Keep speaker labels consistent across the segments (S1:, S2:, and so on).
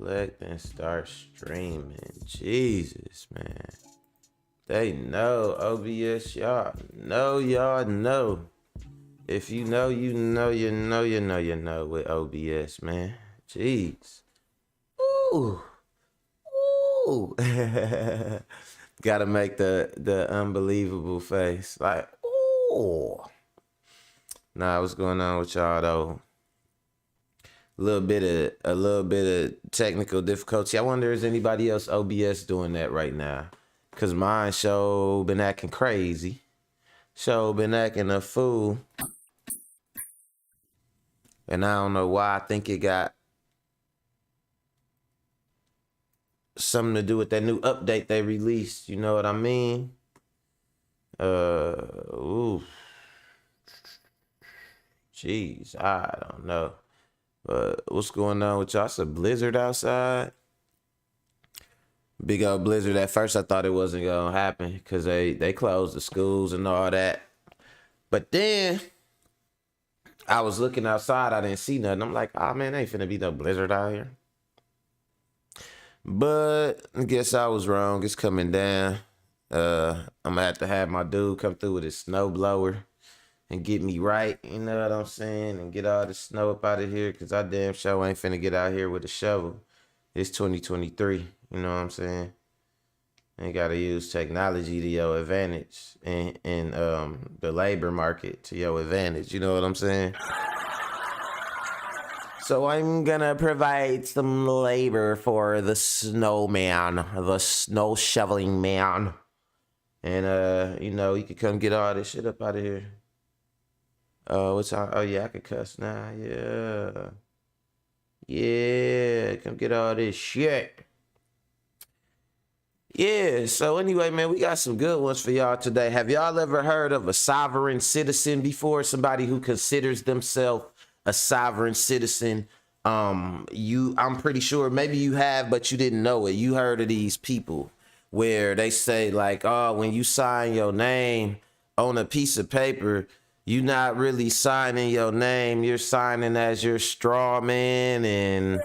S1: select and start streaming. Jesus, man. They know OBS, y'all know. If you know, you know, you know, you know, you know with OBS, man. Jeez. Ooh. Ooh. Gotta make the unbelievable face. Like, ooh. Nah, what's going on with y'all though? A little bit of technical difficulty. I wonder is anybody else OBS doing that right now? Cause mine show been acting crazy. Show been acting a fool. And I don't know why. I think it got something to do with that new update they released. You know what I mean? Ooh. Jeez, I don't know. But what's going on with y'all? It's a blizzard outside. Big old blizzard. At first I thought it wasn't gonna happen because they closed the schools and all that. But then I was looking outside, I didn't see nothing. I'm like, oh man, ain't finna be no blizzard out here. But I guess I was wrong. It's coming down. I'm gonna have to have my dude come through with his snow blower and get me right, you know what I'm saying? And get all the snow up out of here, because I damn sure ain't finna get out here with a shovel. It's 2023, you know what I'm saying? You gotta use technology to your advantage and the labor market to your advantage, you know what I'm saying? So I'm gonna provide some labor for the snowman, the snow shoveling man. And you know, he could come get all this shit up out of here. What's on? Oh yeah, I could cuss now. Yeah. Yeah, come get all this shit. Yeah, so anyway, man, we got some good ones for y'all today. Have y'all ever heard of a sovereign citizen before? Somebody who considers themselves a sovereign citizen. I'm pretty sure maybe you have, but you didn't know it. You heard of these people where they say like, oh, when you sign your name on a piece of paper, you're not really signing your name. You're signing as your straw man and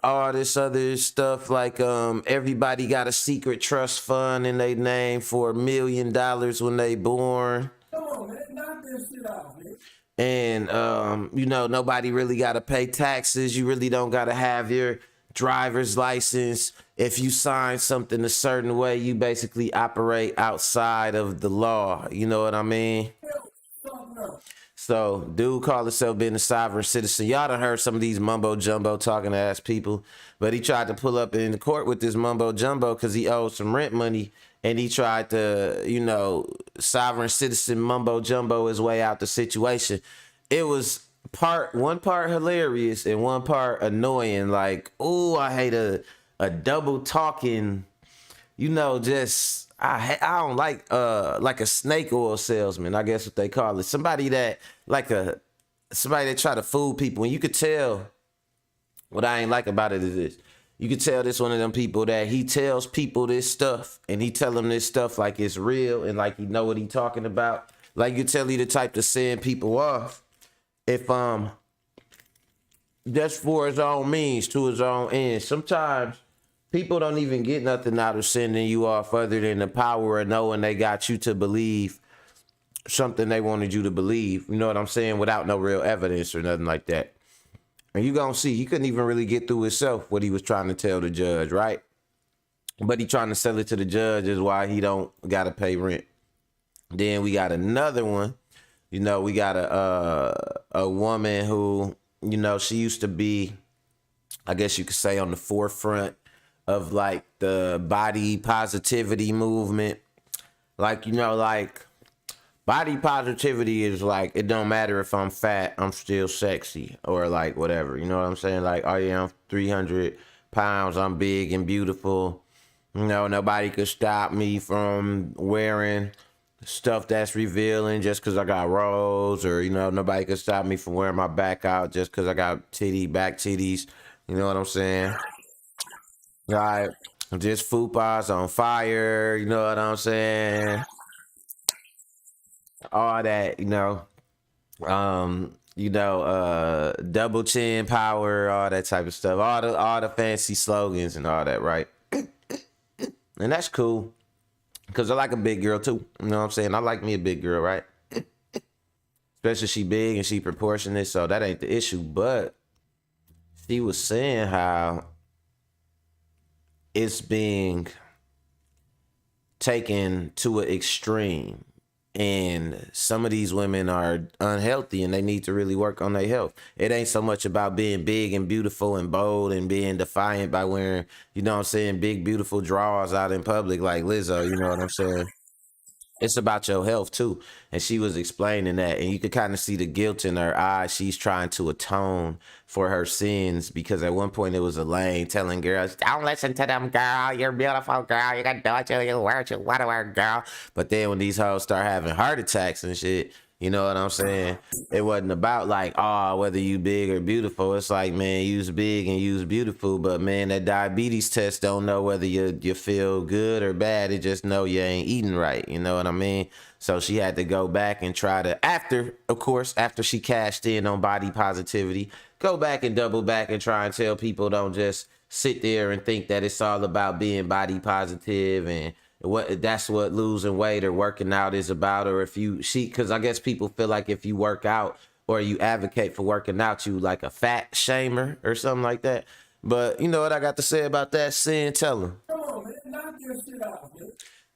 S1: all this other stuff. Like everybody got a secret trust fund in their name for $1 million when they born. Come on, man, knock this shit off, man. And you know, nobody really got to pay taxes. You really don't got to have your driver's license. If you sign something a certain way, you basically operate outside of the law. You know what I mean? So, dude called himself being a sovereign citizen. Y'all done heard some of these mumbo jumbo talking ass people, but he tried to pull up in the court with this mumbo jumbo because he owed some rent money, and he tried to, you know, sovereign citizen mumbo jumbo his way out the situation. It was one part hilarious and one part annoying. Like, oh, I hate a double talking, you know, just. I don't like a snake oil salesman, I guess what they call it. Somebody that try to fool people. And you could tell what I ain't like about it is this. You could tell this one of them people that he tells people this stuff and he tell them this stuff like it's real and like he know what he talking about. Like you tell he the type to send people off if that's for his own means to his own ends. Sometimes people don't even get nothing out of sending you off other than the power of knowing they got you to believe something they wanted you to believe. You know what I'm saying? Without no real evidence or nothing like that. And you gonna see, he couldn't even really get through himself what he was trying to tell the judge, right? But he trying to sell it to the judge is why he don't gotta pay rent. Then we got another one. You know, we got a woman who, you know, she used to be, I guess you could say, on the forefront of like the body positivity movement. Like, you know, like body positivity is like, it don't matter if I'm fat, I'm still sexy, or like whatever, you know what I'm saying? Like, oh yeah, I'm 300 pounds, I'm big and beautiful. You know, nobody could stop me from wearing stuff that's revealing just because I got rolls, or, you know, nobody could stop me from wearing my back out just because I got back titties. You know what I'm saying? Like, just fupas on fire, you know what I'm saying? All that, you know. double chin power, all that type of stuff, all the fancy slogans and all that, right? And that's cool, because I like a big girl too. You know what I'm saying? I like me a big girl, right? Especially she big and she proportionate, so that ain't the issue. But she was saying how it's being taken to an extreme, and some of these women are unhealthy and they need to really work on their health. It ain't so much about being big and beautiful and bold and being defiant by wearing, you know what I'm saying, big beautiful drawers out in public like Lizzo, you know what I'm saying? It's about your health too. And she was explaining that, and you could kind of see the guilt in her eyes. She's trying to atone for her sins, because at one point it was Elaine telling girls, don't listen to them, girl. You're beautiful, girl. You got to do it. You wear what you want to wear, girl. But then when these hoes start having heart attacks and shit, you know what I'm saying? It wasn't about like, oh, whether you big or beautiful. It's like, man, you's big and you's beautiful, but man, that diabetes test don't know whether you feel good or bad. It just know you ain't eating right. You know what I mean? So she had to go back and try to, after she cashed in on body positivity, go back and double back and try and tell people don't just sit there and think that it's all about being body positive and that's what losing weight or working out is about. Or because I guess people feel like if you work out or you advocate for working out, you like a fat shamer or something like that. But you know what I got to say about that? Sin, tell them. Come on, man, knock your shit out, man.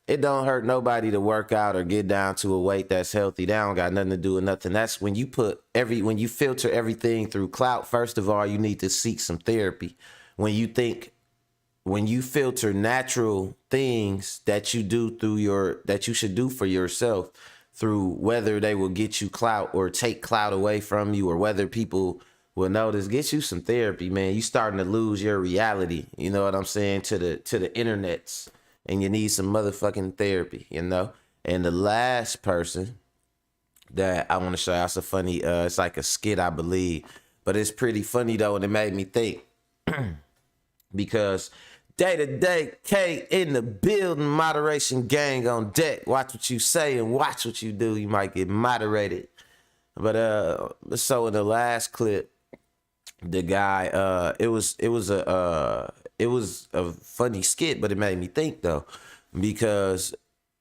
S1: It don't hurt nobody to work out or get down to a weight that's healthy. That don't got nothing to do with nothing. That's when you when you filter everything through clout. First of all, you need to seek some therapy. When you filter natural things that you do that you should do for yourself through whether they will get you clout or take clout away from you, or whether people will notice, get you some therapy, man. You starting to lose your reality. You know what I'm saying? To the internets, and you need some motherfucking therapy, you know? And the last person that I want to show you, it's a funny, it's like a skit, I believe, but it's pretty funny though. And it made me think because day to day, K in the building, moderation gang on deck. Watch what you say and watch what you do. You might get moderated. But so in the last clip, the guy, it was a funny skit, but it made me think though, because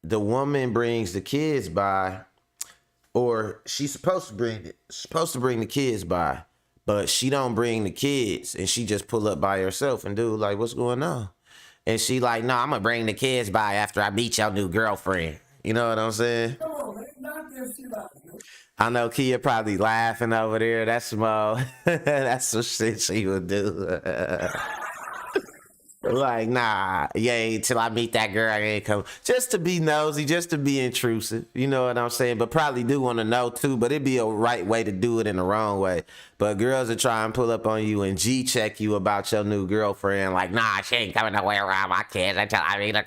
S1: the woman brings the kids by, or she's supposed to bring the kids by. But she don't bring the kids, and she just pull up by herself and do like, what's going on? And she like, no, I'm gonna bring the kids by after I meet your new girlfriend. You know what I'm saying? Come on, man, knock that shit out, man. I know Kia probably laughing over there. That's small. That's some shit she would do. Like, nah, yeah, till I meet that girl, I ain't come. Just to be nosy, just to be intrusive. You know what I'm saying? But probably do want to know too, but it'd be a right way to do it in the wrong way. But girls are trying to pull up on you and G-check you about your new girlfriend. Like, nah, she ain't coming nowhere around my kids until I meet her.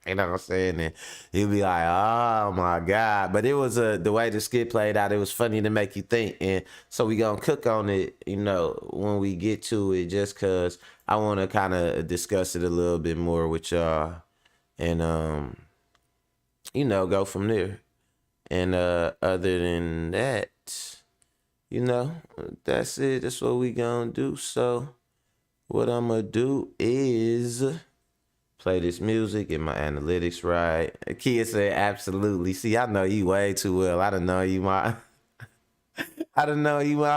S1: You know what I'm saying? And you'd be like, oh my God. But it was the way the skit played out, it was funny to make you think. And so we gonna cook on it, you know, when we get to it, just cause I want to kind of discuss it a little bit more with y'all and, you know, go from there. And other than that, you know, that's it. That's what we gonna do. So what I'm gonna do is play this music, get my analytics right. Kia said, absolutely. See, I know you way too well. I done know you my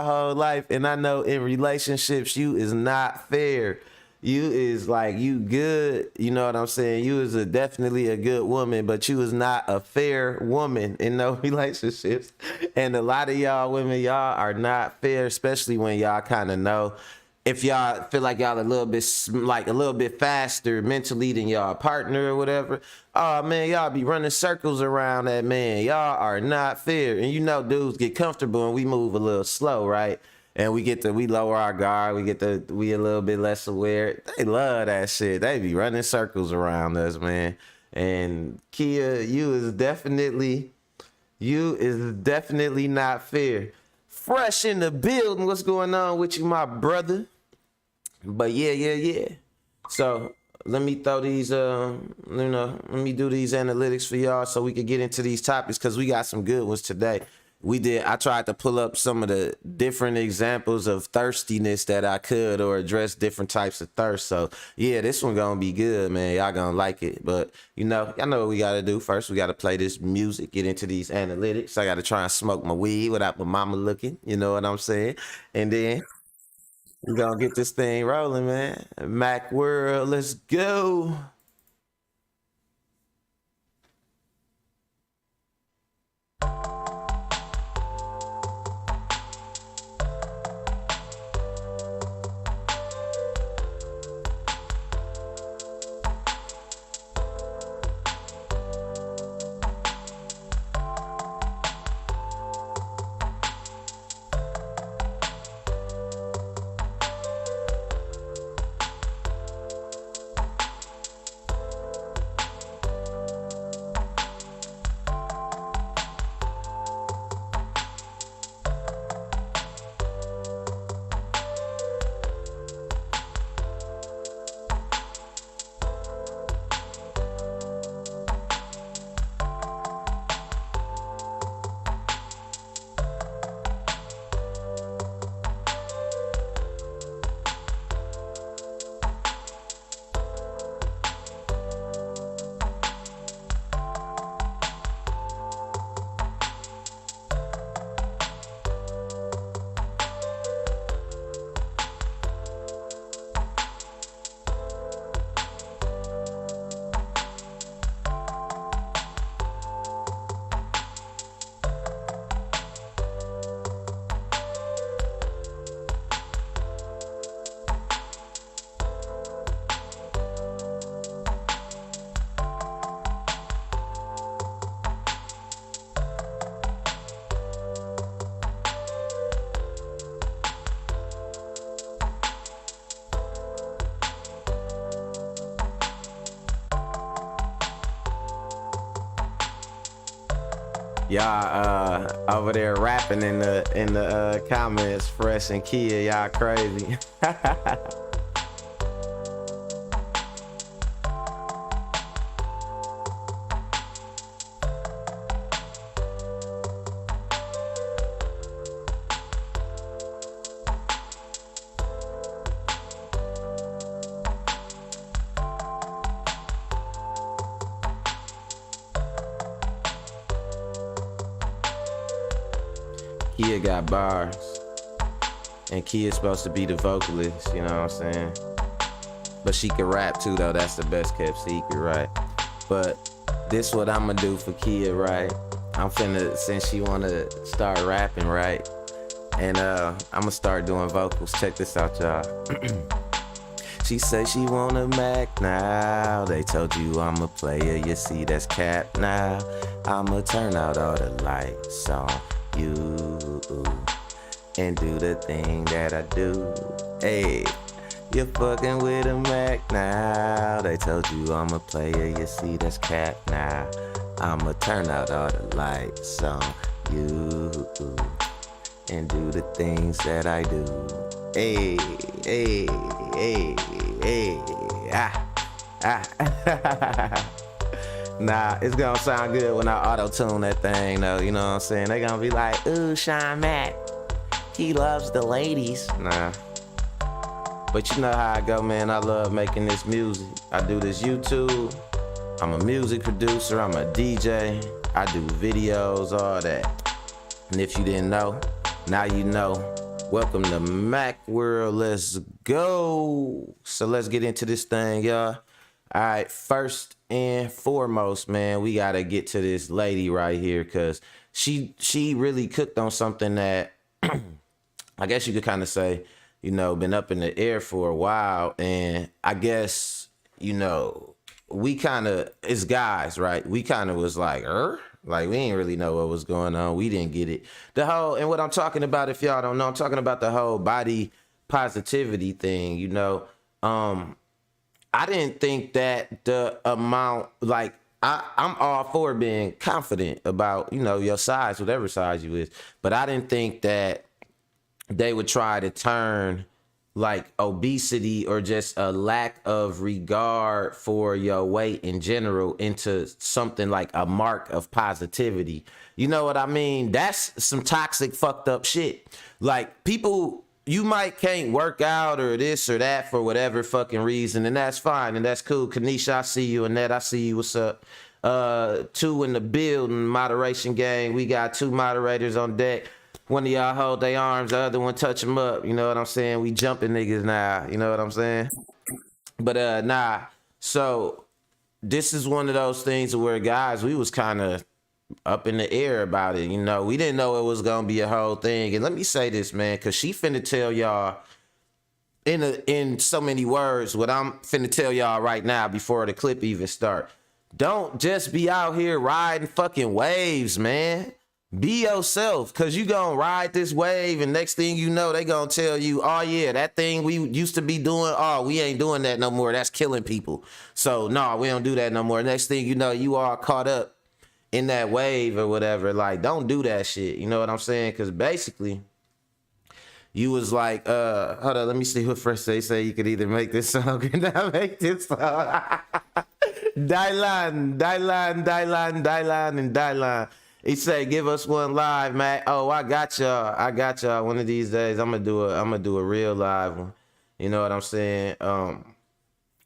S1: whole life. And I know in relationships, you is not fair. You is like, you good. You know what I'm saying? You is definitely a good woman, but you is not a fair woman in no relationships. And a lot of y'all women, y'all are not fair, especially when y'all kind of know. If y'all feel like y'all a little bit faster mentally than y'all partner or whatever, oh man, y'all be running circles around that man. Y'all are not fair. And you know, dudes get comfortable and we move a little slow, right? And we lower our guard. We a little bit less aware. They love that shit. They be running circles around us, man. And Kia, you is definitely not fair. Fresh in the building. What's going on with you, my brother? But yeah. So let me throw these, let me do these analytics for y'all so we can get into these topics, because we got some good ones today. I tried to pull up some of the different examples of thirstiness that I could, or address different types of thirst. So yeah, this one gonna be good, man. Y'all gonna like it. But y'all know what we gotta do. First, we gotta play this music, get into these analytics. I gotta try and smoke my weed without my mama looking. You know what I'm saying? And then we gonna get this thing rolling, man. Mac World, let's go. Y'all over there rapping in the comments, Fresh and Kia, y'all crazy. Kia got bars, and Kia's supposed to be the vocalist, you know what I'm saying? But she can rap too, though. That's the best kept secret, right? But this what I'ma do for Kia, right? I'm finna, since she wanna start rapping, right? And I'ma start doing vocals. Check this out, y'all. She say she want a Mac now. They told you I'm a player, you see that's cap now. I'ma turn out all the lights on you and do the thing that I do. Hey, you're fucking with a Mac now. They told you I'm a player, you see that's cap now. I'ma turn out all the lights on you and do the things that I do. Hey, hey, hey, hey, Nah, it's gonna sound good when I auto-tune that thing, though, you know what I'm saying? They gonna be like, ooh, Sean Mack, he loves the ladies. Nah. But you know how I go, man. I love making this music. I do this YouTube. I'm a music producer. I'm a DJ. I do videos, all that. And if you didn't know, now you know. Welcome to Mac World. Let's go. So let's get into this thing, y'all. All right, first and foremost, man, we got to get to this lady right here, because she really cooked on something that I guess you could kind of say, you know, been up in the air for a while. And I guess, you know, we kind of, as guys, right, we kind of was like, like, we didn't really know what was going on. We didn't get it. The whole, and what I'm talking about, if y'all don't know, I'm talking about the whole body positivity thing, you know. I didn't think that the amount, like, I'm all for being confident about, you know, your size, whatever size you is. But I didn't think that they would try to turn, like obesity or just a lack of regard for your weight in general into something like a mark of positivity. You know what I mean? That's some toxic, fucked up shit. Like, people, you might can't work out or this or that for whatever fucking reason, and that's fine and that's cool. Kanisha, I see you. Annette, I see you. What's up? Two in the building, moderation gang. We got two moderators on deck. One of y'all hold their arms, the other one touch them up. You know what I'm saying? We jumping niggas now. You know what I'm saying? But nah. So this is one of those things where, guys, we was kind of up in the air about it. You know, we didn't know it was gonna be a whole thing. And let me say this, man, because she finna tell y'all in so many words what I'm finna tell y'all right now before the clip even start. Don't just be out here riding fucking waves, man. Be yourself, because you gonna ride this wave and next thing you know, they gonna tell you, oh yeah, that thing we used to be doing, oh, we ain't doing that no more. That's killing people. So no, we don't do that no more. Next thing you know, you are caught up in that wave or whatever. Like, don't do that shit. You know what I'm saying? Because basically, you was like, hold on, let me see what first they say. You could either make this song or not make this song. Dylan, and Dylan. He said, give us one live, man. Oh, I got y'all. One of these days, I'm gonna do a real live one. You know what I'm saying?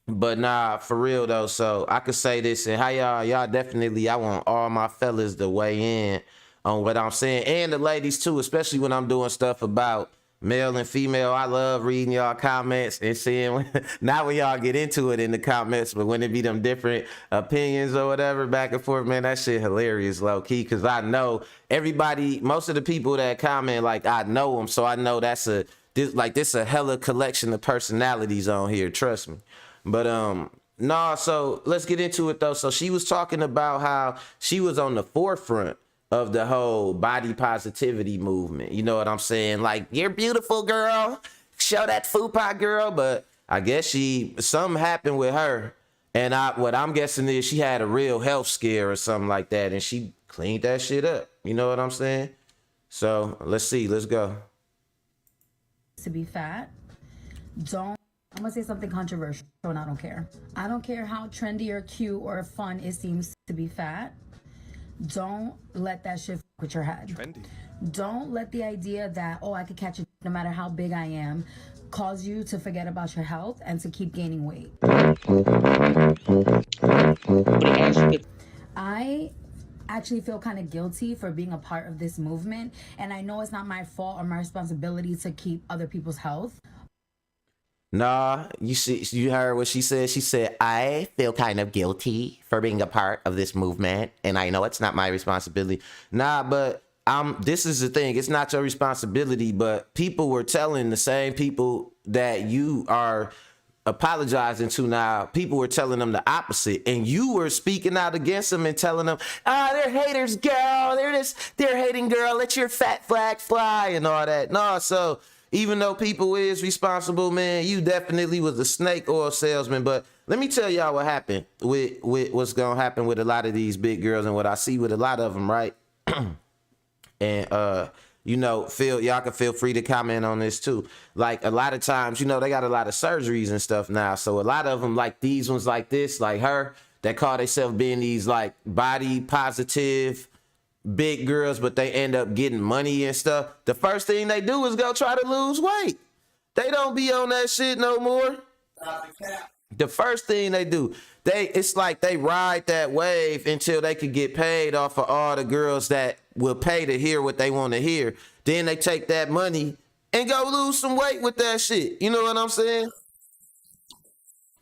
S1: But nah, for real though. So I could say this, and how y'all definitely, I want all my fellas to weigh in on what I'm saying, and the ladies too, especially when I'm doing stuff about male and female. I love reading y'all comments and seeing, not when y'all get into it in the comments, but when it be them different opinions or whatever back and forth, man, that shit hilarious, low key. Cause I know everybody, most of the people that comment, like, I know them. So I know this a hella collection of personalities on here. Trust me. But, nah, so let's get into it though. So she was talking about how she was on the forefront of the whole body positivity movement. You know what I'm saying? Like, you're beautiful, girl. Show that fupa, girl. But I guess something happened with her. And what I'm guessing is she had a real health scare or something like that. And she cleaned that shit up. You know what I'm saying? So let's see. Let's go.
S2: To be fat, I'm gonna say something controversial and I don't care. I don't care how trendy or cute or fun it seems to be fat. Don't let that shit with your head. Trendy. Don't let the idea that, oh, I could catch it no matter how big I am, cause you to forget about your health and to keep gaining weight. I actually feel kind of guilty for being a part of this movement, and I know it's not my fault or my responsibility to keep other people's health.
S1: Nah, you heard what she said. She said, I feel kind of guilty for being a part of this movement, and I know it's not my responsibility. Nah, but this is the thing. It's not your responsibility, but people were telling the same people that you are apologizing to now, people were telling them the opposite, and you were speaking out against them and telling them, they're haters, girl. They're hating, girl. Let your fat flag fly and all that. No, so even though people is responsible, man, you definitely was a snake oil salesman. But let me tell y'all what happened with what's gonna happen with a lot of these big girls and what I see with a lot of them, right? And you know, y'all can feel free to comment on this too. Like, a lot of times, you know, they got a lot of surgeries and stuff now. So a lot of them, like these ones like this, like her, that call themselves being these like body positive big girls, but they end up getting money and stuff. The first thing they do is go try to lose weight. They don't be on that shit no more. The first thing they do, it's like they ride that wave until they could get paid off of all the girls that will pay to hear what they want to hear. Then they take that money and go lose some weight with that shit. You know what I'm saying?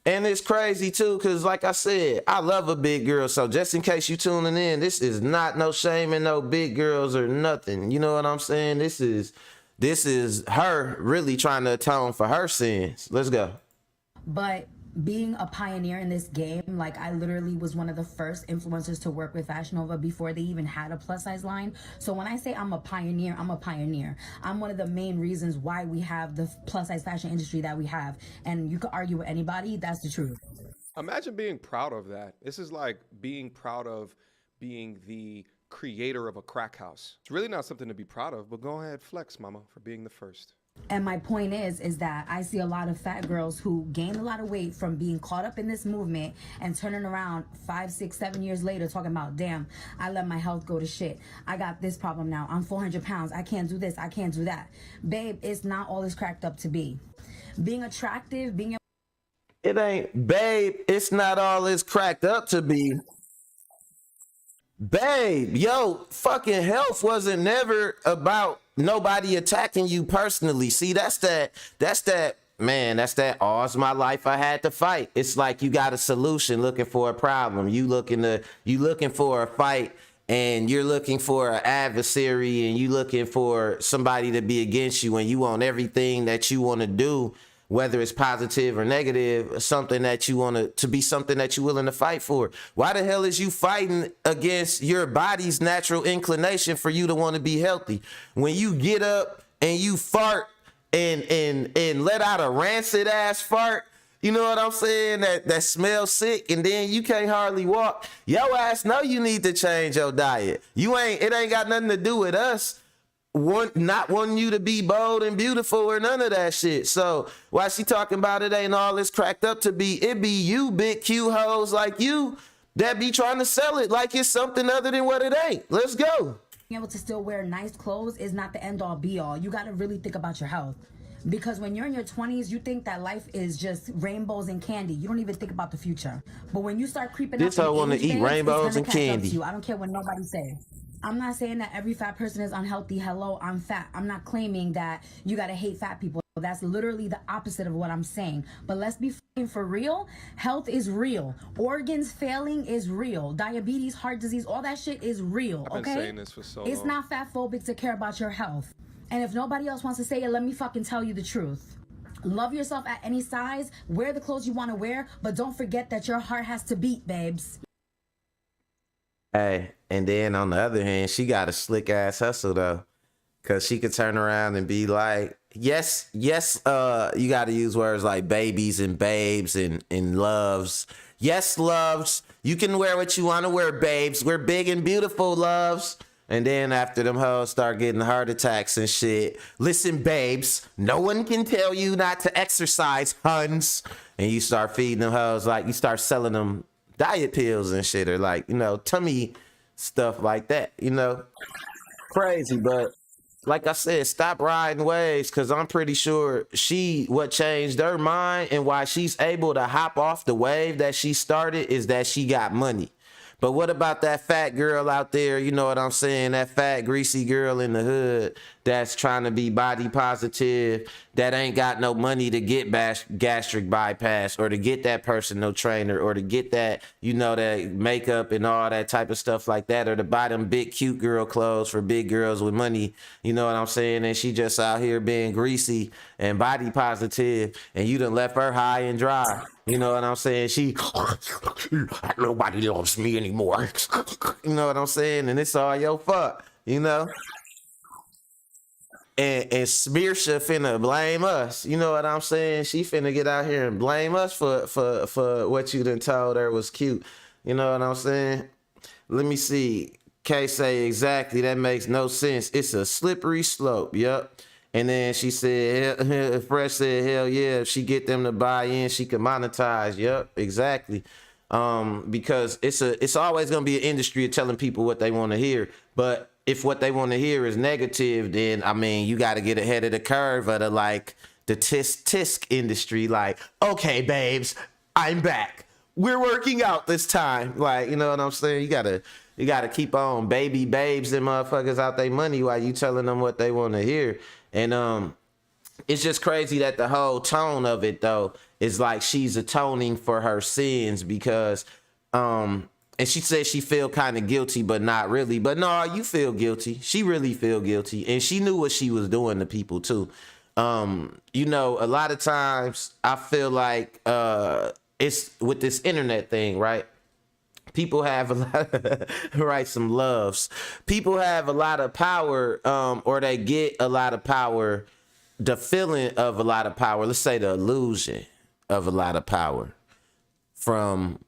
S1: And it's crazy too, because like I said, I love a big girl. So just in case you tuning in, this is not no shame in no big girls or nothing. You know what I'm saying? This is her really trying to atone for her sins. Let's go.
S2: But being a pioneer in this game, like, I literally was one of the first influencers to work with Fashion Nova before they even had a plus size line. So when I say I'm a pioneer, I'm a pioneer. I'm one of the main reasons why we have the plus size fashion industry that we have. And you could argue with anybody, that's the truth.
S3: Imagine being proud of that. This is like being proud of being the creator of a crack house. It's really not something to be proud of, but go ahead, flex, mama, for being the first.
S2: And my point is that I see a lot of fat girls who gain a lot of weight from being caught up in this movement and turning around 5, 6, 7 years later talking about, damn, I let my health go to shit. I got this problem now. I'm 400 pounds. I can't do this. I can't do that. Babe, it's not all it's cracked up to be. Being attractive, being
S1: It ain't, babe, it's not all it's cracked up to be. Babe, yo, fucking health wasn't never about nobody attacking you personally. See, that's that, man, that's that, oh, it's my life, I had to fight. It's like you got a solution looking for a problem. You looking for a fight, and you're looking for an adversary, and you looking for somebody to be against you, and you want everything that you want to do, whether it's positive or negative, something that you want to be something that you're willing to fight for. Why the hell is you fighting against your body's natural inclination for you to want to be healthy? When you get up and you fart and let out a rancid ass fart, you know what I'm saying? That smells sick, and then you can't hardly walk. Your ass know you need to change your diet. It ain't got nothing to do with us not wanting you to be bold and beautiful or none of that shit. So why she talking about it ain't all it's cracked up to be? It be you big Q hoes like you that be trying to sell it like it's something other than what it ain't. Let's go.
S2: being able to still wear nice clothes is not the end all be all. You got to really think about your health. Because when you're in your 20s, you think that life is just rainbows and candy. You don't even think about the future. But when you start creeping
S1: This
S2: up,
S1: hoe want to eat rainbows and candy.
S2: I don't care what nobody say. I'm not saying that every fat person is unhealthy. Hello, I'm fat. I'm not claiming that you gotta hate fat people. That's literally the opposite of what I'm saying. But let's be for real. Health is real. Organs failing is real. Diabetes, heart disease, all that shit is real.
S3: I've been
S2: okay?
S3: saying this for so
S2: It's
S3: long.
S2: not fat phobic to care about your health. And if nobody else wants to say it, let me fucking tell you the truth. Love yourself at any size. Wear the clothes you want to wear, but don't forget that your heart has to beat, babes.
S1: Hey, and then on the other hand, she got a slick ass hustle though, cause she could turn around and be like, yes, you got to use words like babies and babes and loves. Yes, loves, you can wear what you want to wear, babes. We're big and beautiful, loves. And then after them hoes start getting heart attacks and shit, listen, babes, no one can tell you not to exercise, huns. And you start feeding them hoes, like you start selling them diet pills and shit, or like, you know, tummy stuff like that, you know. Crazy, but like I said, stop riding waves, because I'm pretty sure what changed her mind and why she's able to hop off the wave that she started is that she got money. But what about that fat girl out there, you know what I'm saying, that fat greasy girl in the hood that's trying to be body positive, that ain't got no money to get gastric bypass, or to get that personal trainer, or to get that, you know, that makeup and all that type of stuff like that, or to buy them big cute girl clothes for big girls with money, you know what I'm saying, and she just out here being greasy and body positive, and you done left her high and dry. You know what I'm saying? Nobody loves me anymore. You know what I'm saying? And it's all your fault, you know? And Smearsha finna blame us. You know what I'm saying? She finna get out here and blame us for what you done told her was cute. You know what I'm saying? Let me see. Kay say exactly. That makes no sense. It's a slippery slope. Yep. And then she said, Fresh said, hell yeah, if she get them to buy in, she can monetize. Yep, exactly. Because it's always gonna be an industry of telling people what they want to hear. But if what they want to hear is negative, then I mean, you got to get ahead of the curve of the tisk industry. Like, okay, babes, I'm back. We're working out this time. Like, you know what I'm saying? You gotta keep on baby babes and motherfuckers out their money while you telling them what they want to hear. And it's just crazy that the whole tone of it though is like she's atoning for her sins, because and she said she feel kind of guilty but not really. But no, you feel guilty. She really feel guilty, and she knew what she was doing to people too. You know, a lot of times I feel like it's with this internet thing, right? People have a lot of, right, some loves. People have a lot of power, or they get a lot of power, the feeling of a lot of power, let's say the illusion of a lot of power from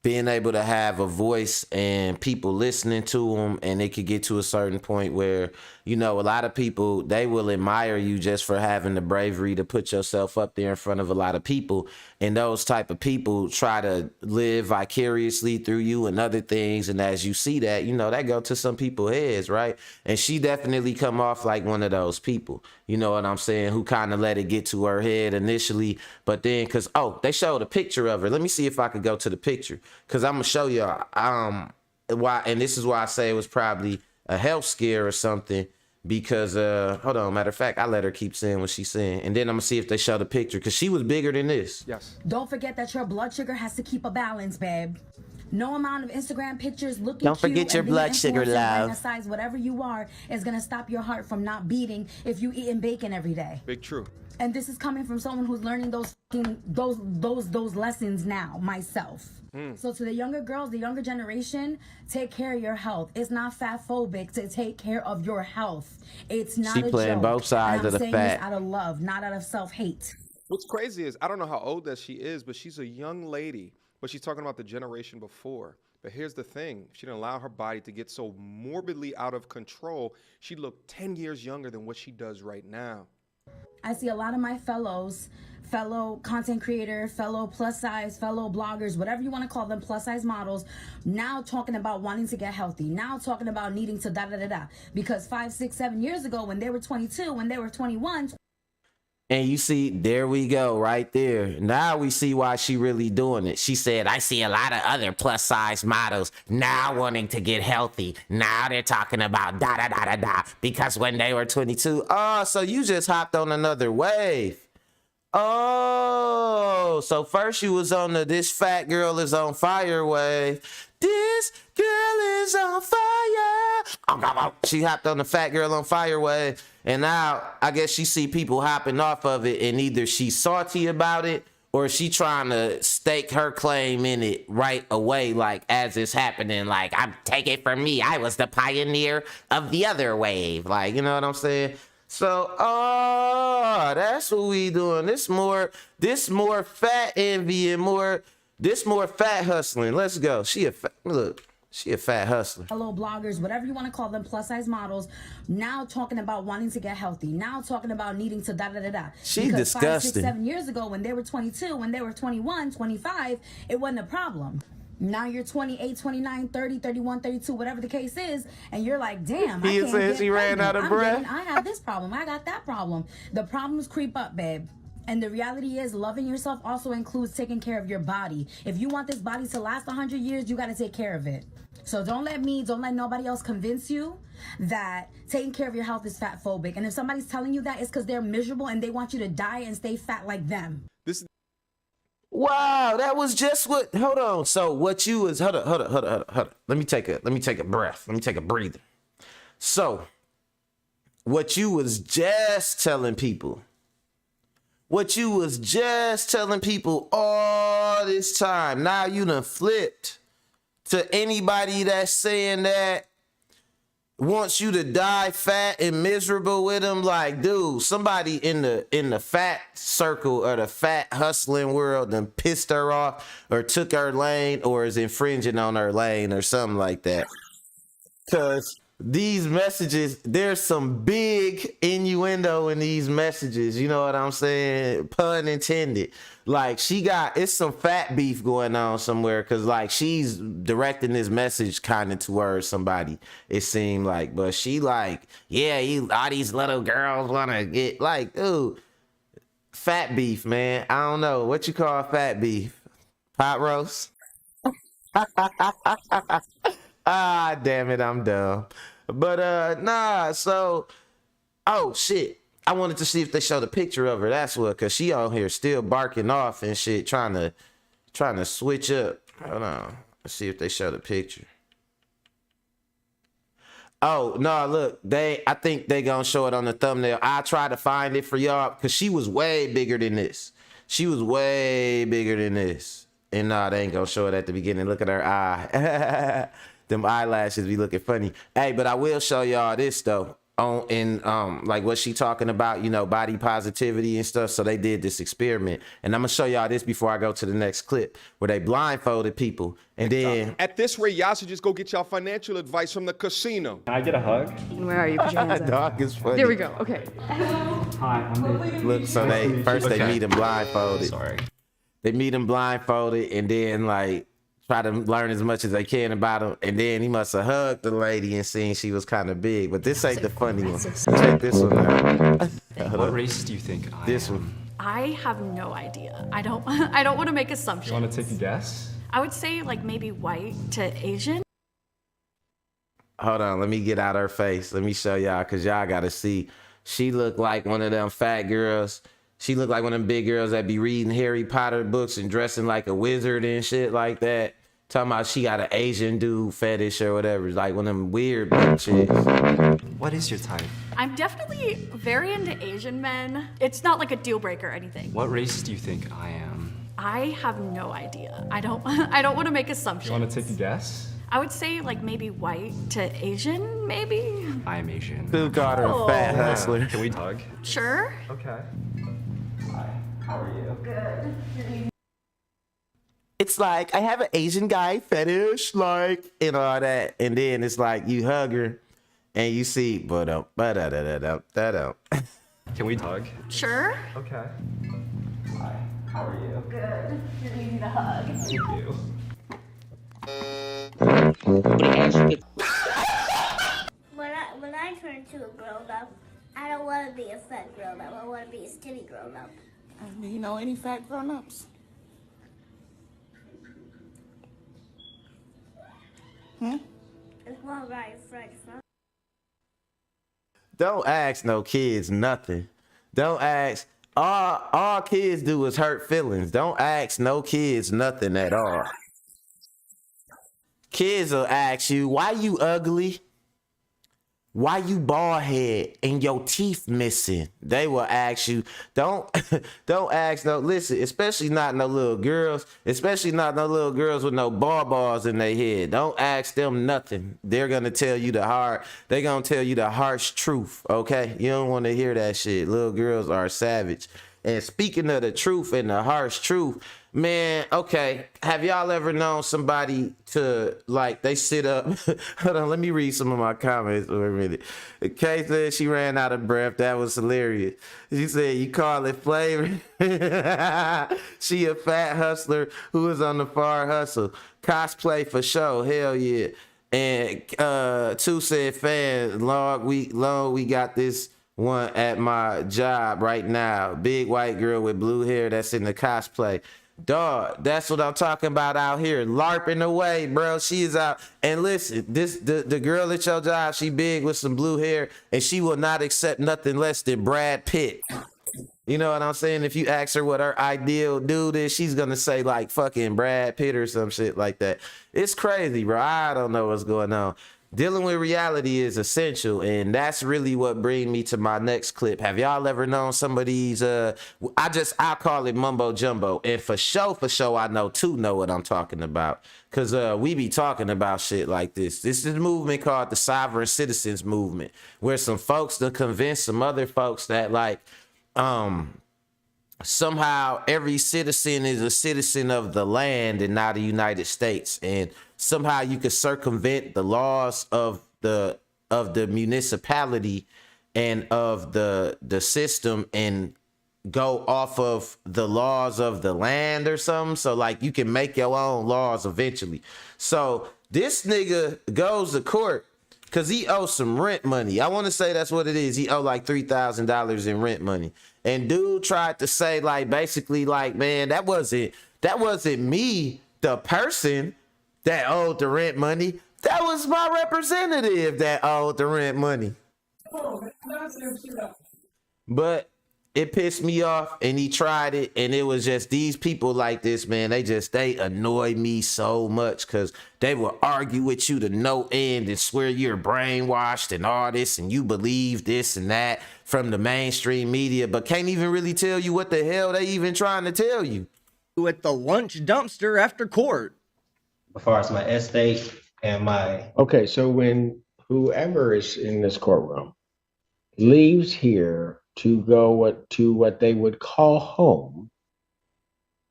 S1: being able to have a voice and people listening to them, and it could get to a certain point where, you know, a lot of people, they will admire you just for having the bravery to put yourself up there in front of a lot of people, and those type of people try to live vicariously through you and other things, and as you see that, you know, that go to some people's heads, right? And she definitely come off like one of those people, you know what I'm saying, who kind of let it get to her head initially, but then, because, oh, they showed a picture of her. Let me see if I could go to the picture, because I'm going to show y'all why, and this is why I say it was probably a health scare or something, because, hold on, matter of fact, I let her keep saying what she's saying, and then I'm going to see if they show the picture, because she was bigger than this.
S3: Yes.
S2: Don't forget that your blood sugar has to keep a balance, babe. No amount of Instagram pictures looking
S1: Don't forget
S2: cute
S1: your
S2: and being
S1: blood sugar,
S2: influencer, wearing
S1: love.
S2: a size, whatever you are, is going to stop your heart from not beating if you eating bacon every day.
S3: Big true.
S2: And this is coming from someone who's learning those lessons now, myself. So to the younger girls, the younger generation, take care of your health. It's not fat phobic to take care of your health. It's not
S1: She
S2: a
S1: playing
S2: joke.
S1: both sides
S2: And
S1: of the
S2: I'm saying
S1: fat.
S2: this out of love, not out of self-hate.
S3: What's crazy is I don't know how old that she is, but she's a young lady. But she's talking about the generation before. But here's the thing. She didn't allow her body to get so morbidly out of control. She looked 10 years younger than what she does right now.
S2: I see a lot of my fellow content creator, fellow plus size, fellow bloggers, whatever you want to call them, plus size models, now talking about wanting to get healthy, now talking about needing to da-da-da-da. Because 5, 6, 7 years ago, when they were 22, when they were 21,
S1: And you see, there we go, right there. Now we see why she really doing it. She said, I see a lot of other plus size models now wanting to get healthy. Now they're talking about da-da-da-da-da. Because when they were 22, oh, so you just hopped on another wave. Oh, so first you was on the this fat girl is on fire wave. This girl is on fire. She hopped on the fat girl on fire wave. And now I guess she see people hopping off of it, and either she's salty about it or she trying to stake her claim in it right away, like as it's happening. Like, take it from me, I was the pioneer of the other wave. Like, you know what I'm saying? So, oh, that's what we doing. This more fat envy and more fat hustling. Let's go. She a fat hustler.
S2: fellow bloggers, whatever you want to call them, plus size models, now talking about wanting to get healthy, now talking about needing to da-da-da-da.
S1: She
S2: because
S1: disgusting.
S2: 5, 6, 7 years ago, when they were 22, when they were 21, 25, it wasn't a problem. Now you're 28, 29, 30, 31, 32, whatever the case is, and you're like, damn, I
S1: He
S2: can't
S1: said
S2: get
S1: she ran
S2: pregnant.
S1: out of breath.
S2: I have this problem, I got that problem. The problems creep up, babe. And the reality is, loving yourself also includes taking care of your body. If you want this body to last 100 years, you got to take care of it. So don't let nobody else convince you that taking care of your health is fat phobic. And if somebody's telling you that, it's because they're miserable and they want you to die and stay fat like them.
S1: Wow, that was just what. Hold on. So what you was? Hold on. Let me take a breath. Let me take a breather. So what you was just telling people. What you was just telling people all this time. Now you done flipped to anybody that's saying that wants you to die fat and miserable with them. Like, dude, somebody in the fat circle or the fat hustling world done pissed her off or took her lane or is infringing on her lane or something like that. Because these messages, there's some big innuendo in these messages. You know what I'm saying? Pun intended. Like, it's some fat beef going on somewhere, because like she's directing this message kind of towards somebody, it seemed like. But she like, yeah, all these little girls want to get, like, dude, fat beef, man. I don't know. What you call fat beef? Pot roast? Ah, damn it, I'm dumb. But nah, so, oh shit. I wanted to see if they showed a picture of her. That's what, cause she on here still barking off and shit, trying to switch up. Hold on. Let's see if they show the picture. Oh, no, look, I think they gonna show it on the thumbnail. I try to find it for y'all, cause she was way bigger than this. She was way bigger than this. And nah, they ain't gonna show it at the beginning. Look at her eye. Them eyelashes be looking funny. Hey, but I will show y'all this though. on in like what she talking about, you know, body positivity and stuff. So they did this experiment, and I'm gonna show y'all this before I go to the next clip, where they blindfolded people, and then
S3: At this rate, y'all should just go get y'all financial advice from the casino.
S4: Can I get a hug?
S5: And where are you? Put your hands up.
S1: dog is funny.
S5: There we go. Okay.
S4: Hi, I'm Nate.
S1: Look, so they first they
S4: Okay.
S1: meet him blindfolded.
S4: Sorry.
S1: They meet him blindfolded, and then like try to learn as much as they can about him, and then he must have hugged the lady and seen she was kind of big. But this ain't the funny one. Check this one out.
S4: What race do you think I
S1: This
S4: am?
S1: one.
S6: I have no idea. I don't want to make assumptions.
S4: You want to take a guess?
S6: I would say like maybe white to Asian.
S1: Hold on, let me get out her face. Let me show y'all, cause y'all gotta see. She looked like one of them fat girls. She looked like one of them big girls that be reading Harry Potter books and dressing like a wizard and shit like that. Talking about she got an Asian dude fetish or whatever. Like one of them weird bitches.
S4: What is your type?
S6: I'm definitely very into Asian men. It's not like a deal breaker or anything.
S4: What race do you think I am?
S6: I have no idea. I don't want to make assumptions.
S4: You want to take a guess?
S6: I would say like maybe white to Asian, maybe.
S4: I am Asian.
S1: Who called her a fat hustler?
S4: Can we hug?
S6: Sure.
S4: Okay. Hi. How are you?
S1: It's like, I have an Asian guy fetish, like, and all that. And then it's like, you hug her and you see,
S4: Can we hug?
S6: Sure.
S4: Okay. Hi. How are you?
S6: Good. You need a hug.
S4: Thank you.
S7: When I turn into a grown up, I don't want to be a fat grown up. I want to be a skinny grown up.
S8: Do you know any fat grown-ups?
S7: It's more right French fries.
S1: don't ask no kids nothing. Don't ask. All kids do is hurt feelings. Don't ask no kids nothing at all. Kids will ask you, why you ugly? Why you bald head and your teeth missing? They will ask you. Don't ask no, listen, especially not no little girls, especially not no little girls with no balls in their head. Don't ask them nothing. They're gonna tell you they're gonna tell you the harsh truth, okay? You don't wanna hear that shit. Little girls are savage. And speaking of the truth and the harsh truth, man, okay, have y'all ever known somebody to, like, they sit up? Hold on, let me read some of my comments for a minute. Kay said she ran out of breath. That was hilarious. She said, you call it flavor? She a fat hustler who is on the far hustle. Cosplay for show, hell yeah. And Two said, fan, long we got this one at my job right now. Big white girl with blue hair that's in the cosplay. Dog, that's what I'm talking about out here. LARPing away, bro. She is out. And listen, the girl at your job, she big with some blue hair, and she will not accept nothing less than Brad Pitt. You know what I'm saying? If you ask her what her ideal dude is, she's gonna say like fucking Brad Pitt or some shit like that. It's crazy, bro. I don't know what's going on. Dealing with reality is essential, and that's really what brings me to my next clip. Have y'all ever known some of these? I call it mumbo jumbo, and for sure, I know too know what I'm talking about, cause we be talking about shit like this. This is a movement called the Sovereign Citizens Movement, where some folks to convince some other folks that like somehow every citizen is a citizen of the land and not the United States, and somehow you could circumvent the laws of the municipality and of the system and go off of the laws of the land or something. So like you can make your own laws eventually. So this nigga goes to court because he owes some rent money. I want to say that's what it is. He owed like $3,000 in rent money. And dude tried to say like basically like, man, that wasn't me, the person that owed the rent money. That was my representative that owed the rent money. But it pissed me off, and he tried it, and it was just these people like this, man. They annoy me so much because they will argue with you to no end and swear you're brainwashed and all this, and you believe this and that from the mainstream media, but can't even really tell you what the hell they even trying to tell you.
S9: At the lunch dumpster after court.
S10: As far as my estate and my
S11: Okay, so when whoever is in this courtroom,
S5: leaves here to go to what they would call home,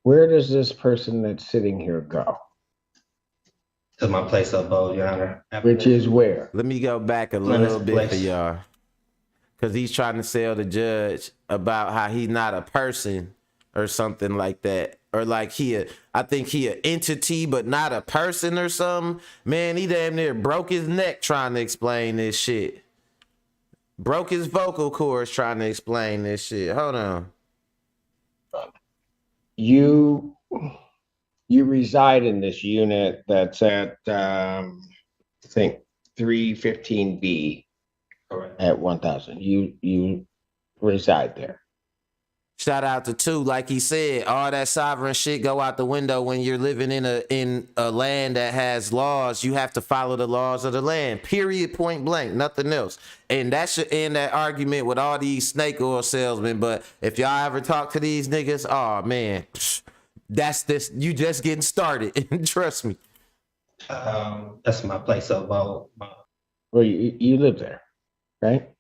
S5: where does this person that's sitting here go?
S10: To my place of abode, Your Honor.
S5: Which is where?
S1: Let me go back a
S10: Pleasant
S1: little bit for
S10: place.
S1: y'all. Because he's trying to sell the judge about how he's not a person or something like that. Or like I think he an entity, but not a person or something. Man, he damn near broke his neck trying to explain this shit. Broke his vocal cords trying to explain this shit. Hold on.
S5: You reside in this unit that's at, I think, 315B at 1000. You reside there.
S1: Shout out to two, like he said, all that sovereign shit go out the window when you're living in a land that has laws. You have to follow the laws of the land. Period. Point blank. Nothing else. And that should end that argument with all these snake oil salesmen. But if y'all ever talk to these niggas, oh man, that's this. You just getting started. Trust me.
S10: That's my place of abode.
S5: Well, you live there, right?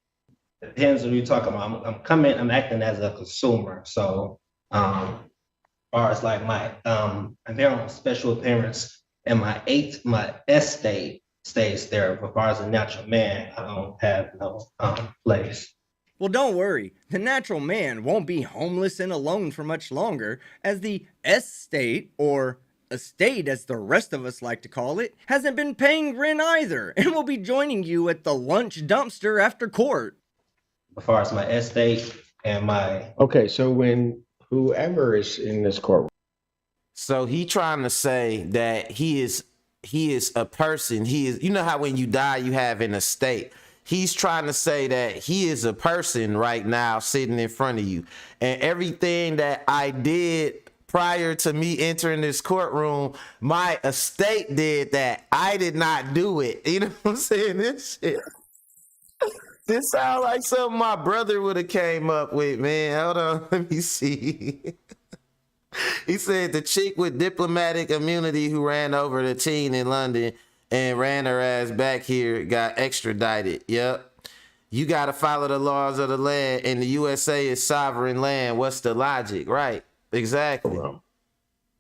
S10: Depends what you're talking about. I'm acting as a consumer. So, as far as like I'm there on special appearance, and my estate stays there. But as far as a natural man, I don't have no place.
S9: Well, don't worry. The natural man won't be homeless and alone for much longer, as the estate, or estate as the rest of us like to call it, hasn't been paying rent either, and will be joining you at the lunch dumpster after court.
S10: As far as my estate and my...
S5: Okay, so when whoever is in this courtroom.
S1: So he trying to say that he is a person. He is, you know how when you die, you have an estate. He's trying to say that he is a person right now sitting in front of you. And everything that I did prior to me entering this courtroom, my estate did that. I did not do it. You know what I'm saying? This shit. This sound like something my brother would have came up with, man. Hold on, let me see. He said the chick with diplomatic immunity who ran over the teen in London and ran her ass back here got extradited. Yep. You got to follow the laws of the land, and the USA is sovereign land. What's the logic? Right. Exactly.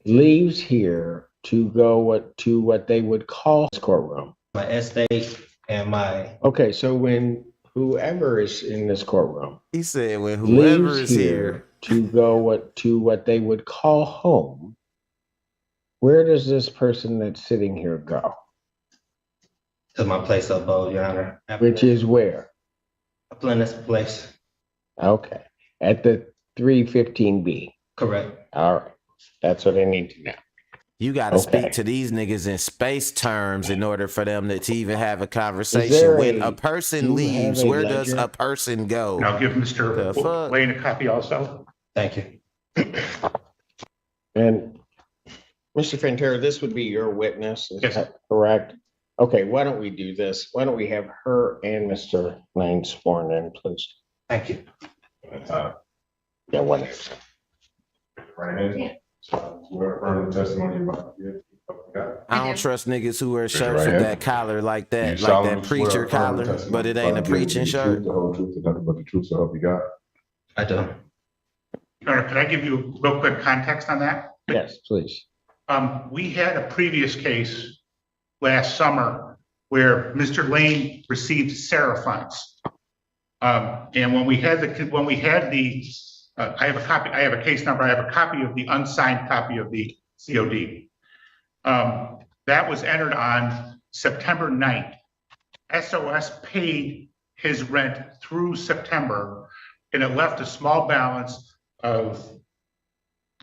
S5: Leaves here to go to what they would call this courtroom.
S10: My estate and my...
S5: Okay, so when whoever is in this courtroom,
S1: he said, when whoever
S5: leaves
S1: is here
S5: to go to what they would call home, where does this person that's sitting here go?
S10: To my place of abode, Your Honor.
S5: Which is where?
S10: A pleasant place.
S5: Okay, at the 315B.
S10: Correct.
S5: All right, that's what I need to know.
S1: You got to speak to these niggas in space terms in order for them to even have a conversation. When a person leaves, where does a person go?
S11: And I'll give Mr. Lane a copy also.
S10: Thank you.
S5: And Mr. Fantera, this would be your witness, is
S11: Yes.
S5: that correct? Okay, why don't we do this? Why don't we have her and Mr. Lane sworn in, please?
S10: Thank you.
S5: Yeah, one.
S12: Right. Swear affirm the testimony about
S1: I don't trust niggas who wear shirts with that collar like that,
S12: You
S1: like that
S12: solemnly swear
S1: preacher
S12: affirm the
S1: collar,
S12: testimony
S1: but it ain't a
S12: about the
S1: preaching
S12: truth,
S1: shirt.
S12: The whole truth, and nothing but the truth, so help you God.
S10: I do.
S11: All right, could I give you real quick context on that?
S5: Yes, please.
S11: We had a previous case last summer where Mr. Lane received Sarah funds. And when we had the I have a copy, I have a case number, I have a copy of the unsigned copy of the COD. That was entered on September 9th. SOS paid his rent through September, and it left a small balance of,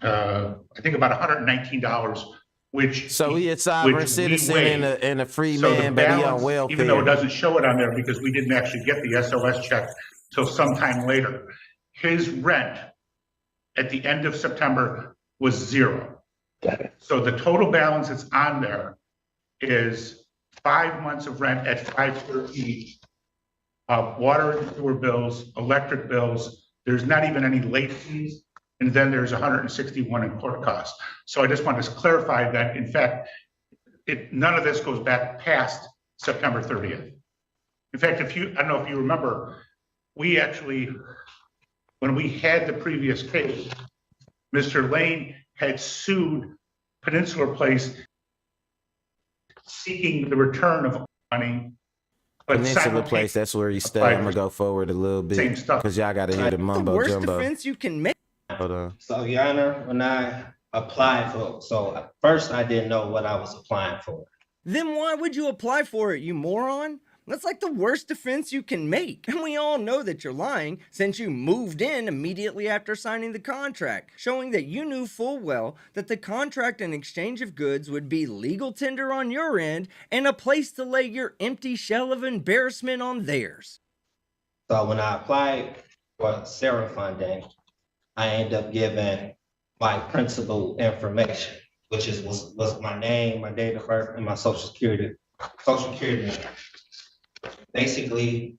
S11: I think about $119, which.
S1: So he a sovereign citizen and a free man, but he on welfare.
S11: Even though it doesn't show it on there because we didn't actually get the SOS check till sometime later. His rent at the end of September was $0.
S5: Got it.
S11: So the total balance that's on there is 5 months of rent at $513, water and sewer bills, electric bills. There's not even any late fees, and then there's 161 in court costs. So I just want to clarify that, in fact, none of this goes back past September 30th. In fact, I don't know if you remember, we actually, when we had the previous case, Mr. Lane had sued Peninsula Place seeking the return of money. But
S1: Peninsula Place, that's where you stay. I'm gonna go forward a little bit
S11: same stuff.
S1: because y'all gotta hear the mumbo
S9: Worst
S1: jumbo.
S9: defense you can make.
S1: Hold on.
S10: So, Your Honor, when I applied for, so at first I didn't know what I was applying for.
S9: Then why would you apply for it, you moron? That's like the worst defense you can make. And we all know that you're lying since you moved in immediately after signing the contract, showing that you knew full well that the contract and exchange of goods would be legal tender on your end and a place to lay your empty shell of embarrassment on theirs.
S10: So when I applied for Sarah funding, I ended up giving my principal information, which was my name, my date of birth, and my social security number. Basically,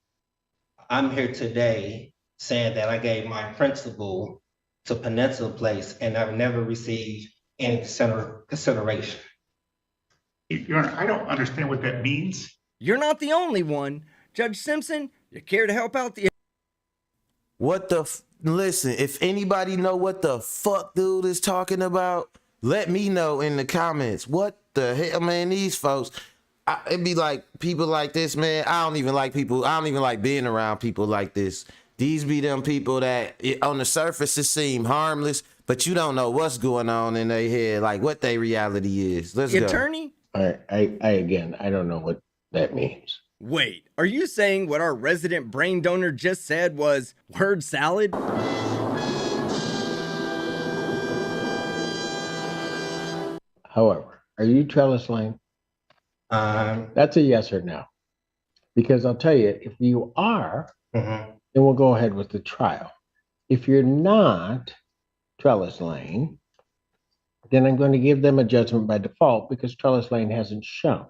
S10: I'm here today saying that I gave my principal to Peninsula Place and I've never received any consideration.
S11: Your Honor, I don't understand what that means.
S9: You're not the only one. Judge Simpson, you care to help out the...
S1: What the listen, if anybody know what the fuck dude is talking about, let me know in the comments. What the hell, man? These folks, it'd be like people like this, man. I don't even like people. I don't even like being around people like this. These be them people that on the surface it seem harmless, but you don't know what's going on in their head, like what their reality is. Let's go.
S9: Attorney?
S5: I again, I don't know what that means.
S9: Wait, are you saying what our resident brain donor just said was word salad?
S5: However, are you Trellis Lane? That's a yes or no. Because I'll tell you, if you are, then we'll go ahead with the trial. If you're not Trellis Lane, then I'm going to give them a judgment by default because Trellis Lane hasn't shown.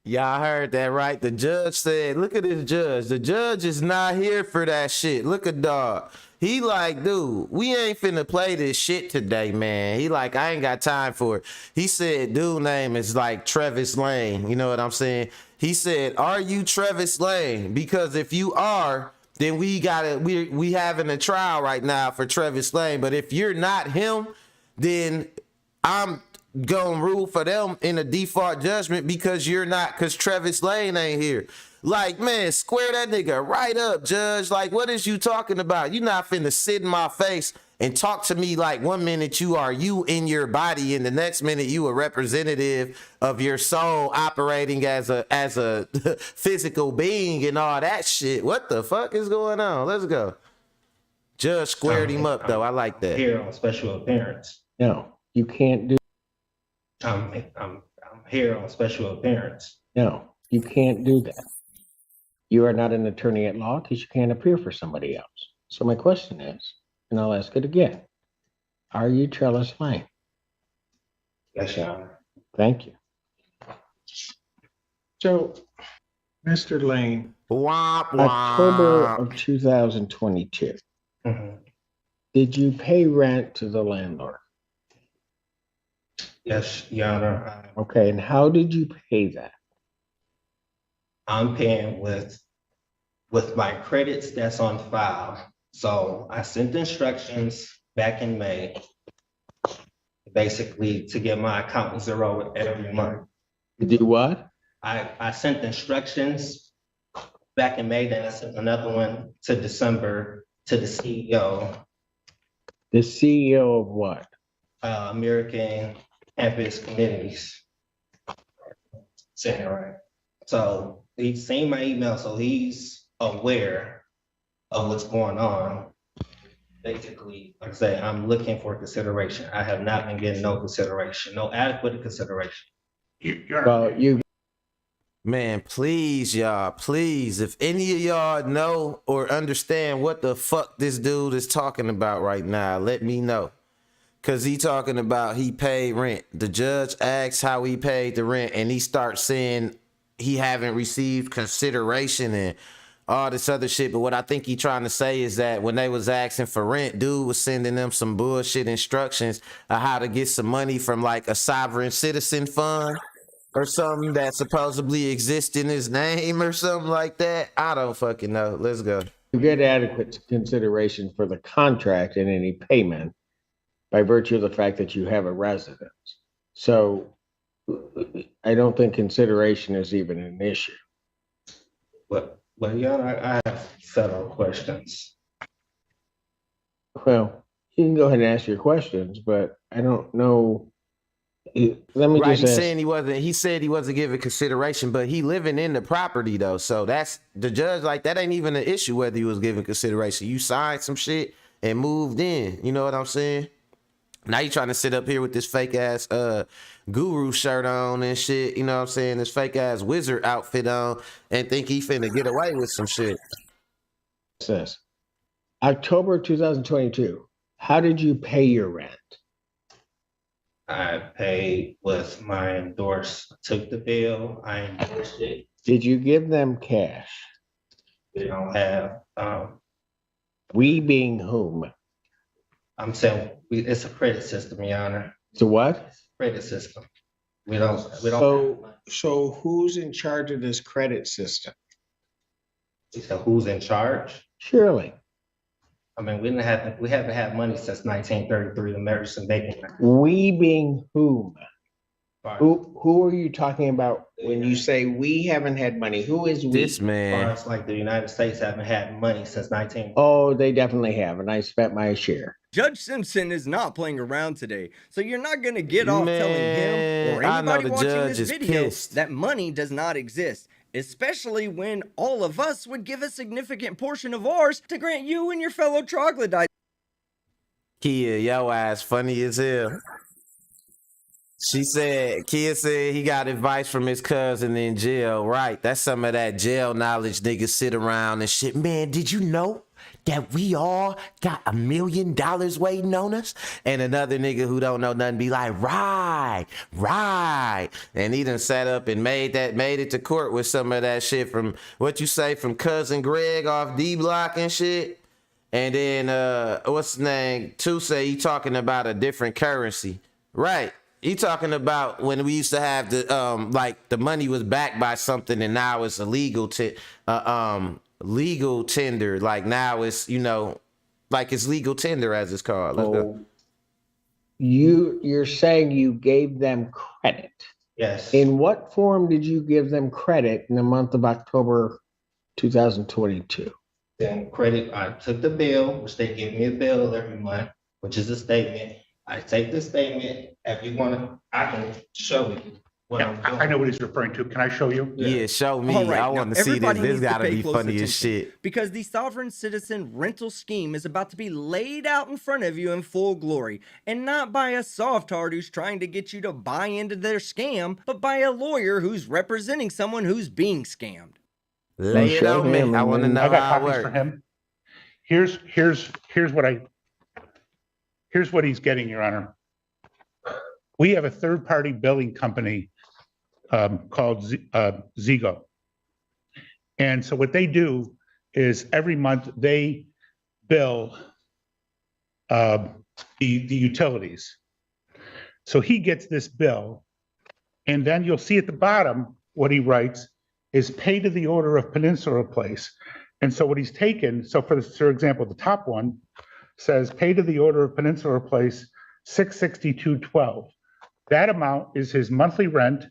S1: Y'all heard that, right? The judge said, look at this judge. The judge is not here for that shit. Look at dog. He like, dude, we ain't finna play this shit today, man. He like, I ain't got time for it. He said, dude name is like Travis Lane. You know what I'm saying? He said, are you Travis Lane? Because if you are, then we having a trial right now for Travis Lane. But if you're not him, then I'm gonna rule for them in a default judgment because you're not, because Travis Lane ain't here. Like, man, square that nigga right up, judge. Like, what is you talking about? You not finna sit in my face and talk to me like 1 minute you are you in your body and the next minute you a representative of your soul operating as a physical being and all that shit. What the fuck is going on? Let's go. Judge squared him up though. I like that.
S10: Here on special appearance.
S5: No, you can't do.
S10: I'm here on special appearance.
S5: No, you can't do that. You are not an attorney at law because you can't appear for somebody else. So my question is, and I'll ask it again, are you Trellis Lane?
S10: Yes, Your Honor.
S5: Thank you. So, Mr. Lane, October of 2022, did you pay rent to the landlord?
S10: Yes, Your Honor.
S5: Okay, and how did you pay that?
S10: I'm paying with my credits that's on file. So I sent instructions back in May, basically to get my account zero every month.
S5: To do what?
S10: I sent instructions back in May, then I sent another one to December to the CEO.
S5: The CEO of what?
S10: American Campus Communities. Saying it right. So he's seen my email, so he's aware of what's going on. Basically, like I say, I'm looking for consideration. I have not been getting no consideration, no adequate consideration.
S1: Man, please, y'all, please, if any of y'all know or understand what the fuck this dude is talking about right now, let me know. Cause he talking about he paid rent. The judge asks how he paid the rent and he starts saying he haven't received consideration and all this other shit. But what I think he trying to say is that when they was asking for rent, dude was sending them some bullshit instructions on how to get some money from like a sovereign citizen fund or something that supposedly exists in his name or something like that. I don't fucking know. Let's go.
S5: You get adequate consideration for the contract and any payment by virtue of the fact that you have a residence. So I don't think consideration is even an issue.
S10: But Your Honor, I have several questions.
S5: Well, you can go ahead and ask your questions, but I don't know. Let me
S1: Right,
S5: just
S1: he's
S5: ask.
S1: saying he said he wasn't giving consideration, but he living in the property though. So that's the judge, like that ain't even an issue whether he was giving consideration. You signed some shit and moved in. You know what I'm saying? Now you trying to sit up here with this fake ass guru shirt on and shit, you know what I'm saying? This fake ass wizard outfit on and think he finna get away with some shit.
S5: Says October 2022. How did you pay your rent?
S10: I paid with my endorsed, took the bill, I endorsed it.
S5: Did you give them cash?
S10: We don't have,
S5: We being whom?
S10: I'm saying, it's a credit system, Your Honor.
S5: It's a what?
S10: Credit system. We don't.
S5: So who's in charge of this credit system?
S10: So who's in charge?
S5: Surely.
S10: I mean, we haven't had money since 1933, the American Bacon.
S5: We being whom? Who are you talking about when you say we haven't had money? Who is we?
S1: This man.
S10: It's like the United States haven't had money since 19.
S5: Oh, they definitely have, and I spent my share.
S9: Judge Simpson is not playing around today, so you're not going to get off telling him or anybody watching this video that money does not exist, especially when all of us would give a significant portion of ours to grant you and your fellow troglodytes.
S1: Kia, yo ass funny as hell. Kia said he got advice from his cousin in jail. Right, that's some of that jail knowledge niggas sit around and shit. Man, did you know that we all got $1 million waiting on us? And another nigga who don't know nothing be like, right. And he done sat up and made it to court with some of that shit from, what you say, from cousin Greg off D Block and shit. And then, what's his name? Two say he talking about a different currency. Right. He talking about when we used to have the, like the money was backed by something and now it's illegal to, legal tender. Like now it's, you know, like it's legal tender as it's called. Let's go.
S5: You're saying you gave them credit.
S10: Yes.
S5: In what form did you give them credit in the month of October 2022?
S10: Then credit, I took the bill, which they give me a bill every month, which is a statement. I take the statement. If you want to, I can show you.
S11: I know what he's referring to. Can I show you?
S1: Yeah, show me.
S9: Right,
S1: I want to see this. This gotta be funny as shit.
S9: Because the sovereign citizen rental scheme is about to be laid out in front of you in full glory. And not by a soft-heart who's trying to get you to buy into their scam, but by a lawyer who's representing someone who's being scammed.
S1: Lay it on me. I want to know
S11: I got
S1: how it
S11: copies for
S1: works.
S11: him. Here's what he's getting, Your Honor. We have a third-party billing company called Zigo. And so what they do is every month they bill the utilities. So he gets this bill, and then you'll see at the bottom what he writes is pay to the order of Peninsula Place. And so what he's taken, so for example, the top one says pay to the order of Peninsula Place, $662.12. That amount is his monthly rent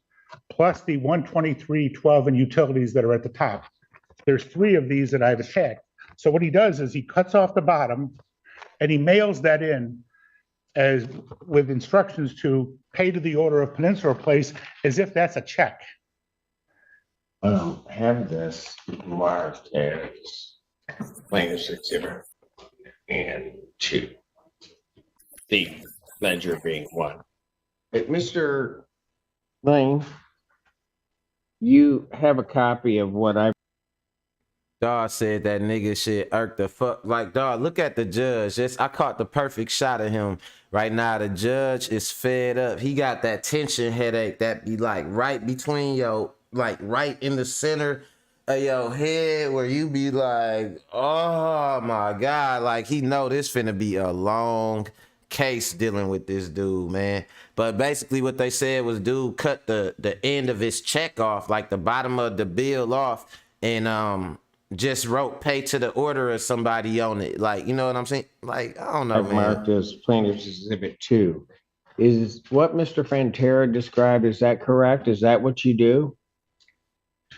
S11: plus the $123.12 in utilities that are at the top. There's 3 of these that I've attached. So what he does is he cuts off the bottom and he mails that in as with instructions to pay to the order of Peninsula Place as if that's a check.
S5: Have this marked as plaintiff's exhibit and 2. The ledger being 1. But Mr. Lane, you have a copy of what I.
S1: Dog said that nigga shit irked the fuck. Like, dog, look at the judge. I caught the perfect shot of him right now. The judge is fed up. He got that tension headache that be like right between your, like right in the center of your head where you be like, oh my God. Like he know this finna be a long case dealing with this dude, man. But basically what they said was dude cut the end of his check off, like the bottom of the bill off, and just wrote pay to the order of somebody on it. Like, you know what I'm saying? Like, I don't know,
S5: I've
S1: man.
S5: marked as plaintiff's exhibit 2. Is what Mr. Fantera described, is that correct? Is that what you do?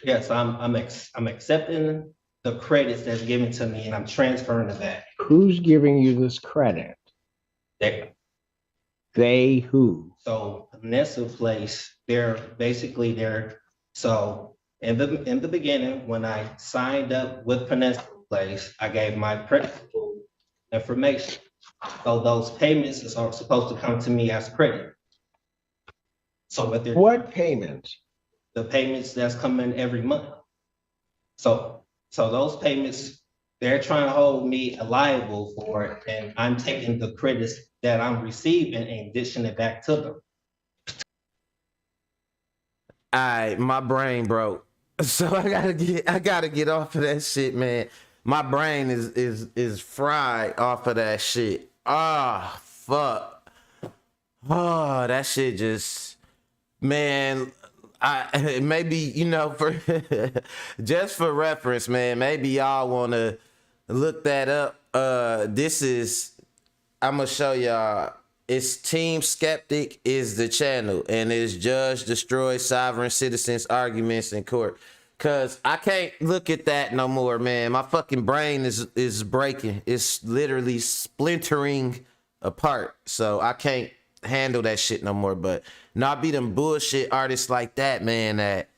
S10: Yes, I'm accepting the credits that's given to me and I'm transferring to that.
S5: Who's giving you this credit? They who?
S10: So Nessa Place, they're basically there. So in the beginning, when I signed up with Panessa Place, I gave my credit information. So those payments are supposed to come to me as credit. So
S5: what payments?
S10: The payments that's coming every month. So those payments, they're trying to hold me liable for it, and I'm taking the credits that I'm receiving and dishing it back to them.
S1: My brain broke. So I gotta get off of that shit, man. My brain is fried off of that shit. Ah, fuck. Oh, that shit just, man. Maybe, you know, for just for reference, man, maybe y'all want to look that up. This is, I'm gonna show y'all. It's Team Skeptic is the channel, and it's Judge Destroy Sovereign Citizens Arguments in Court. Cause I can't look at that no more, man. My fucking brain is breaking. It's literally splintering apart. So I can't handle that shit no more. But not be them bullshit artists like that, man. That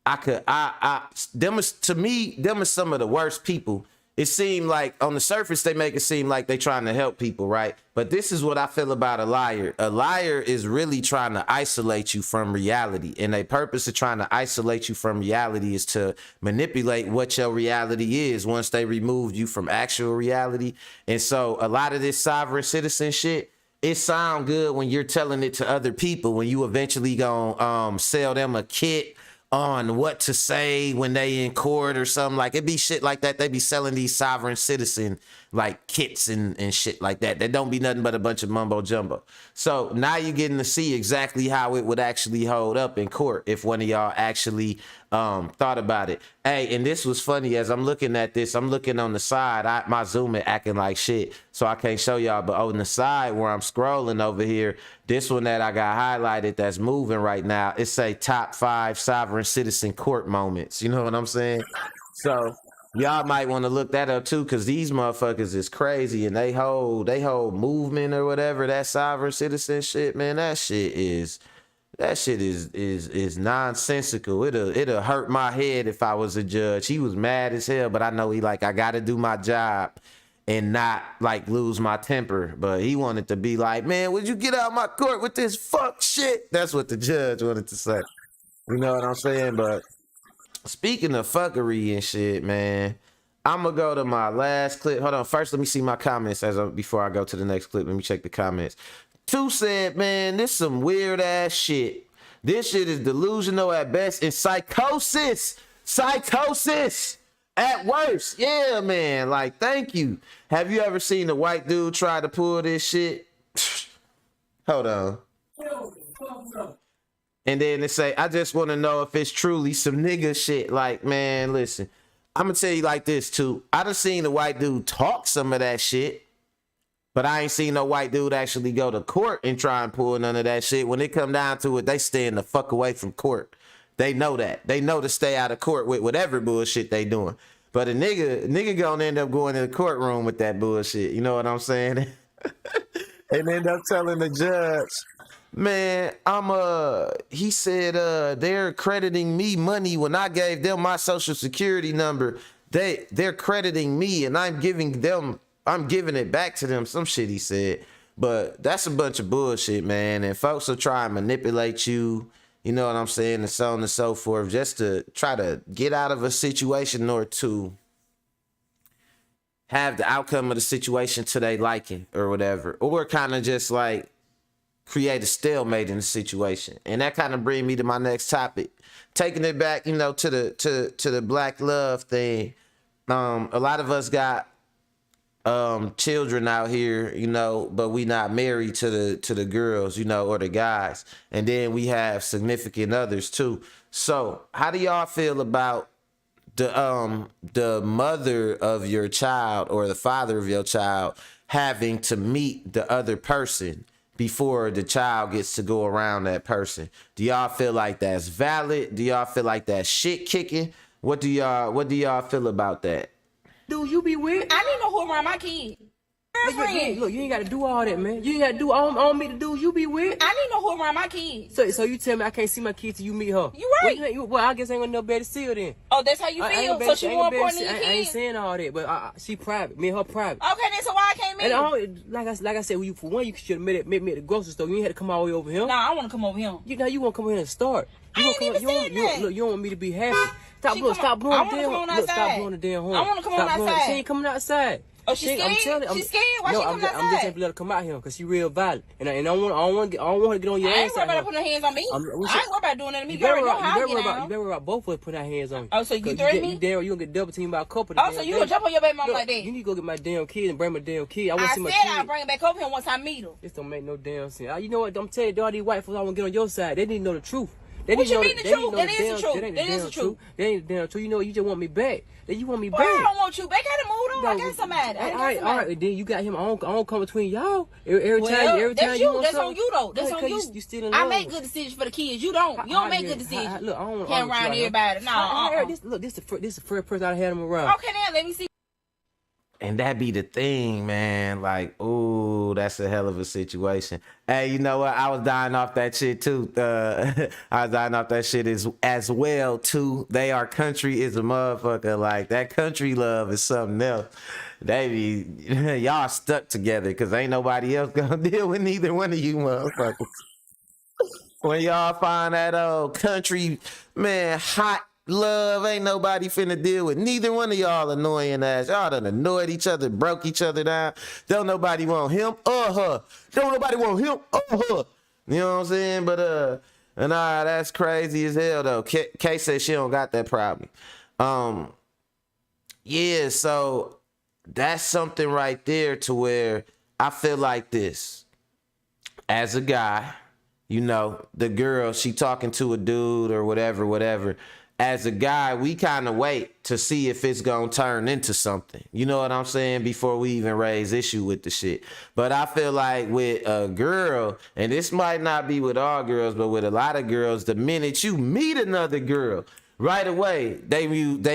S1: to me, them are some of the worst people. It seemed like on the surface, they make it seem like they trying to help people, right? But this is what I feel about a liar. A liar is really trying to isolate you from reality. And the purpose of trying to isolate you from reality is to manipulate what your reality is once they removed you from actual reality. And so a lot of this sovereign citizen shit, it sound good when you're telling it to other people, when you eventually gonna sell them a kit on what to say when they in court or something. Like, it be shit like that. They be selling these sovereign citizen like kits and shit like that. That don't be nothing but a bunch of mumbo jumbo. So now you're getting to see exactly how it would actually hold up in court if one of y'all actually thought about it. Hey, and this was funny. As I'm looking at this, I'm looking on the side. My Zoom is acting like shit, so I can't show y'all. But on the side where I'm scrolling over here, this one that I got highlighted that's moving right now, it say top 5 sovereign citizen court moments. You know what I'm saying? So y'all might want to look that up too, because these motherfuckers is crazy, and they whole movement or whatever, that sovereign citizen shit, man, that shit is nonsensical. It'll hurt my head if I was a judge. He was mad as hell, but I know he like, I gotta do my job and not like lose my temper. But he wanted to be like, man, would you get out of my court with this fuck shit? That's what the judge wanted to say. You know what I'm saying? But speaking of fuckery and shit, man, I'm gonna go to my last clip. Hold on. First, let me see my comments before I go to the next clip. Let me check the comments. 2 said, man, this some weird ass shit. This shit is delusional at best and psychosis at worst. Yeah, man. Like, thank you. Have you ever seen a white dude try to pull this shit? Hold on. And then they say, I just want to know if it's truly some nigga shit. Like, man, listen, I'm gonna tell you like this too. I done seen a white dude talk some of that shit, but I ain't seen no white dude actually go to court and try and pull none of that shit. When it come down to it, they staying the fuck away from court. They know that. They know to stay out of court with whatever bullshit they doing. But a nigga gonna end up going to the courtroom with that bullshit. You know what I'm saying? And end up telling the judge, man, he said they're crediting me money when I gave them my social security number. They're crediting me and I'm giving it back to them. Some shit he said. But that's a bunch of bullshit, man. And folks will try and manipulate you, you know what I'm saying, and so on and so forth, just to try to get out of a situation or to have the outcome of the situation to their liking or whatever. Or kind of just like create a stalemate in the situation. And that kind of bring me to my next topic. Taking it back, you know, to the black love thing. A lot of us got children out here, you know, but we not married to the girls, you know, or the guys. And then we have significant others too. So how do y'all feel about the mother of your child or the father of your child having to meet the other person before the child gets to go around that person? Do y'all feel like that's valid? Do y'all feel like that's shit kicking? What do y'all feel about that?
S8: Dude, you be weird.
S13: I need to know who around my kids.
S8: Look, you ain't got to do all that, man. You ain't got to do all me to do. You be weird.
S13: I need to know who around my kids.
S8: So you tell me I can't see my kids till you meet her.
S13: You right.
S8: Well, I guess I ain't gonna know better to see her then.
S13: Oh, that's how you feel? So she more important than your kids?
S8: I ain't saying all that, but she private. Me and her private.
S13: Okay, then so why I can't meet
S8: her? Like I said, you should have met me at the grocery store. You ain't had to come all the way over here.
S13: Nah, I want to come over here.
S8: You want to come over here and start.
S13: I ain't even said that.
S8: Look, you don't want me to be happy. Stop blowing the damn horn.
S13: I want to come on outside.
S8: She ain't coming outside.
S13: Oh, she's scared? She's scared? Why she coming outside?
S8: I'm just saying let her come out here because she real violent. And I don't want to get on your ass.
S13: I ain't worried about putting her hands on me. I ain't worried about doing that to me. You better
S8: worry about both of us putting our hands on you.
S13: Oh, so you threaten me?
S8: You gonna get double teamed by a couple.
S13: Oh, so you gonna jump on your baby mama like that?
S8: You need to go get my damn kid and bring my damn kid.
S13: I said I'll bring him back over here once I meet him.
S8: This don't make no damn sense. You know what? I'm telling you, all these white folks I want to get on your side. They need to know the truth.
S13: What you mean the truth? That is the truth. That is the truth.
S8: That ain't the damn truth. You know, you just want me back. You want me back.
S13: I don't want you back. I done moved on. I got somebody.
S8: All right. Then you got him. I don't come between y'all. Every time
S13: that's
S8: you want
S13: that's on you though. That's on you.
S8: You still in love.
S13: I make good decisions for the kids. You don't. You don't make good decisions.
S8: Look, I don't want to
S13: hang around everybody. No.
S8: This the first person I had him around.
S13: Okay, now let me see.
S1: And that be the thing, man. Like, ooh, that's a hell of a situation. Hey, you know what? I was dying off that shit too. I was dying off that shit as well too. They are country is a motherfucker. Like that country love is something else. They be y'all stuck together because ain't nobody else gonna deal with neither one of you motherfuckers. When y'all find that old country man hot love, ain't nobody finna deal with neither one of y'all annoying ass. Y'all done annoyed each other, broke each other down. Don't nobody want him or her. Don't nobody want him or her. You know what I'm saying? But nah, that's crazy as hell though. Kay says she don't got that problem. Yeah, so that's something right there to where I feel like this. As a guy, you know, the girl, she talking to a dude or whatever. As a guy, we kind of wait to see if it's going to turn into something. You know what I'm saying? Before we even raise issue with the shit. But I feel like with a girl, and this might not be with all girls, but with a lot of girls, the minute you meet another girl, right away, they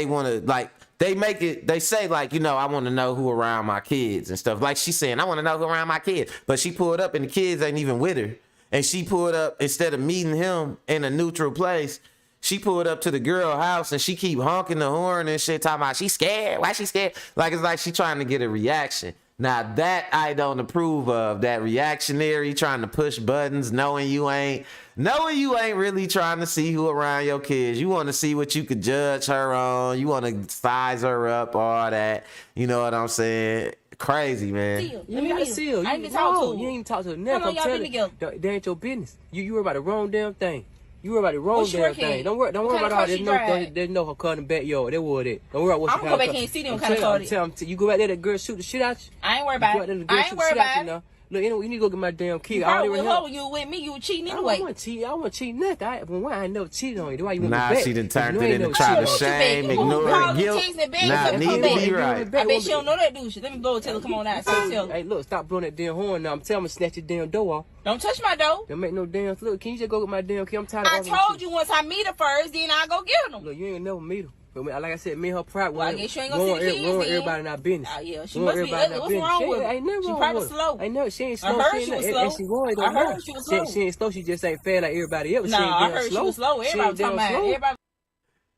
S1: want to, like, they say, like, you know, I want to know who around my kids and stuff. Like she's saying, I want to know who around my kids. But she pulled up and the kids ain't even with her. And she pulled up, instead of meeting him in a neutral place, she pulled up to the girl house and she keep honking the horn and shit, talking about she scared. Why she scared? Like, it's like she trying to get a reaction. Now that I don't approve of, that reactionary trying to push buttons, knowing you ain't really trying to see who around your kids. You want to see what you could judge her on. You want to size her up, all that. You know what I'm saying? Crazy, man.
S8: You gotta seal.
S13: I ain't even talk to her.
S8: You ain't even talk to her. Never. I'm telling you, that ain't your business. You worry about the wrong damn thing. You worry about the wrong damn thing. Don't worry about all that. There's no her car in the backyard. That was it. Don't worry about what
S13: I'm gonna go back and see them kind of started.
S8: You go back there, that girl shoot the shit out you.
S13: I ain't worried about it. I ain't worried about it.
S8: Look, anyway, you need to go get my damn kid.
S13: You probably with her when you with me, you were cheating anyway.
S8: I wasn't cheating nothing. I ain't never cheated on you. Why you want
S1: nah,
S8: me back?
S1: she done turned it into trying to shame, ignore, guilt. Nah, need to be right.
S13: I bet she don't know that, do she? Let me go and tell her, come on out.
S8: Hey, look, stop blowing that damn horn now. I'm telling her to snatch your damn door off.
S13: Don't touch my door.
S8: Don't make no damn. Look, can you just go get my damn kid? I'm tired of
S13: I told you once I meet her first, then I'll go get them.
S8: Look, you ain't never meet her. But like I said, me and her pride.
S13: Well, I guess you ain't gonna see the kids then.
S8: Everybody in our business.
S13: Yeah, she must be. What's wrong with her?
S8: Ain't nothing wrong
S13: probably
S8: with her.
S13: slow.
S8: Ain't no, she ain't slow.
S13: I heard she was slow. I heard she was slow.
S8: She ain't slow. She just ain't fair like everybody else.
S13: Nah, I heard she was slow. Everybody talking about everybody.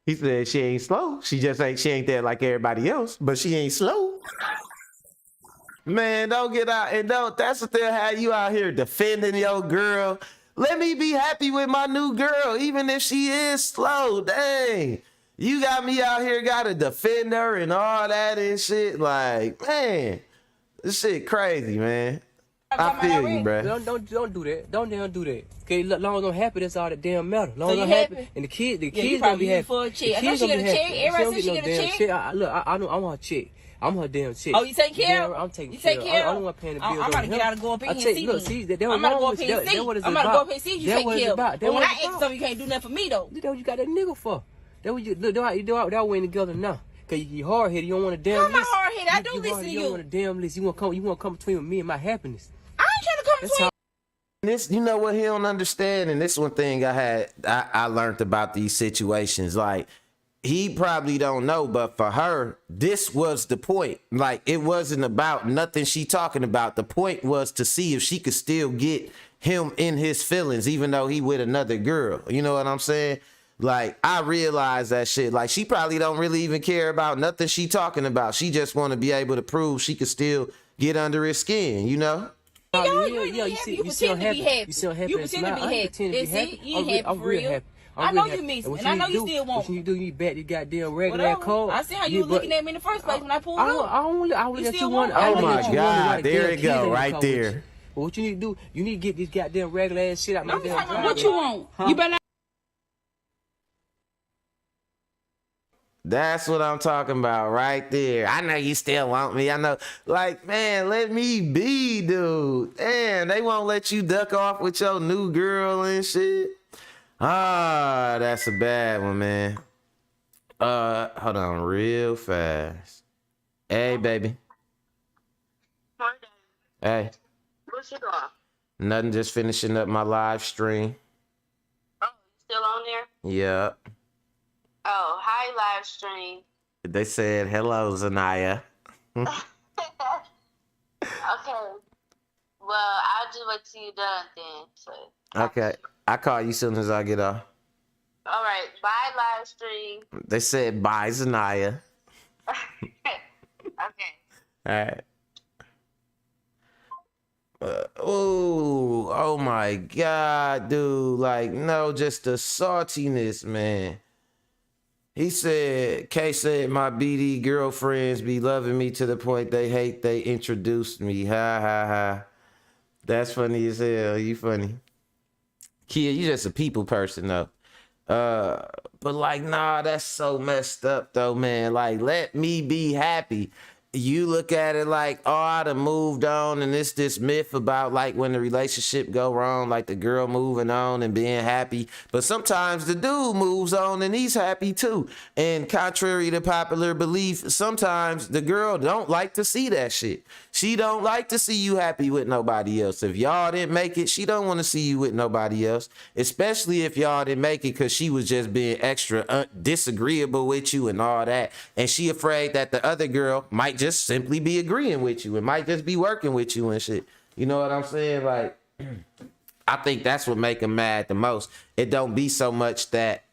S1: He said she ain't slow. She ain't there like everybody else, but she ain't slow. Man, don't get out and don't. That's what they'll have you out here defending your girl. Let me be happy with my new girl, even if she is slow. Dang. You got me out here, gotta defend her and all that and shit. Like, man, this shit crazy, man. I feel you, bro.
S8: Don't do that. Don't do that. Okay, long as I'm happy, that's all that damn matter. Long
S13: as
S8: I'm happy, and the kids gonna be happy.
S13: For a check. I know she got a check. Everybody says she got a check.
S8: Look, I want a check. I'm her damn chick.
S13: Oh, you take care of her?
S8: I'm taking
S13: You
S8: care
S13: take
S8: of
S13: care
S8: her.
S13: of
S8: I'm the one paying the bills.
S13: I'm about to get out and go up in here and see.
S8: Look, see, that
S13: I'm about to go up here and see.
S8: what it's
S13: I'm about to go
S8: about.
S13: up here and see you
S8: That
S13: take
S8: what it's
S13: care of her.
S8: about. That
S13: But when
S8: what
S13: I
S8: it's
S13: ask
S8: about.
S13: something, you can't do nothing for me, though.
S8: You know what you got that nigga for? That what you look. That we ain't together now. Cause you hard headed. You don't want to damn
S13: How am I
S8: list.
S13: hard-headed? I do listen to
S8: You don't
S13: you.
S8: want to damn list. You want to come between me and my happiness.
S13: I ain't trying to come between.
S1: This, you know what he don't understand, and this one thing I learned about these situations. Like, he probably don't know, but for her, this was the point. Like, it wasn't about nothing she talking about. The point was to see if she could still get him in his feelings, even though he with another girl. You know what I'm saying? Like, I realize that shit. Like, she probably don't really even care about nothing she talking about. She just want to be able to prove she could still get under his skin, you know?
S8: You still happy. You still happy.
S13: You pretend to be happy.
S8: Pretend to be happy.
S13: You ain't happy
S8: I'm
S13: for
S8: real
S13: real.
S8: happy.
S13: I know you miss me, and I know you still want
S8: What you need to do, you need to back your goddamn regular
S13: Whatever.
S8: code.
S13: I see how you were looking at me in the first place when I pulled up.
S8: I don't look at you one.
S1: Oh my God, there it go, right there.
S8: But what you need to do, you need to get this goddamn regular ass shit out my damn driveway.
S13: What you want? You better not.
S1: That's what I'm talking about right there. I know you still want me. I know. Like, man, let me be, dude. Damn, they won't let you duck off with your new girl and shit. Ah, that's a bad one, man. Hold on real fast. Hey, baby. Hey.
S14: What you doing?
S1: Nothing, just finishing up my live stream.
S14: Oh, you still on there?
S1: Yep.
S14: Oh, hi, live stream.
S1: They said, hello, Zanaya.
S14: Okay. Well, I'll just wait till you're done then. So.
S1: Okay. I call you soon as I get off.
S14: All right. Bye, live stream.
S1: They said, bye, Zanaya.
S14: Okay.
S1: All right. Oh my God, dude. Like, no, just the saltiness, man. He said, K said, my BD girlfriends be loving me to the point they hate they introduced me. Ha, ha, ha. That's funny as hell. You funny. Kia, you just a people person, though. But like, nah, that's so messed up, though, man. Like, let me be happy. You look at it like, oh, I done moved on, and it's this myth about like when the relationship go wrong, like the girl moving on and being happy. But sometimes the dude moves on and he's happy too. And contrary to popular belief, sometimes the girl don't like to see that shit. She don't like to see you happy with nobody else. If y'all didn't make it, she don't want to see you with nobody else. Especially if y'all didn't make it because she was just being extra disagreeable with you and all that. And she afraid that the other girl might just simply be agreeing with you. It might just be working with you and shit. You know what I'm saying? Like, I think that's what make them mad the most. It don't be so much that,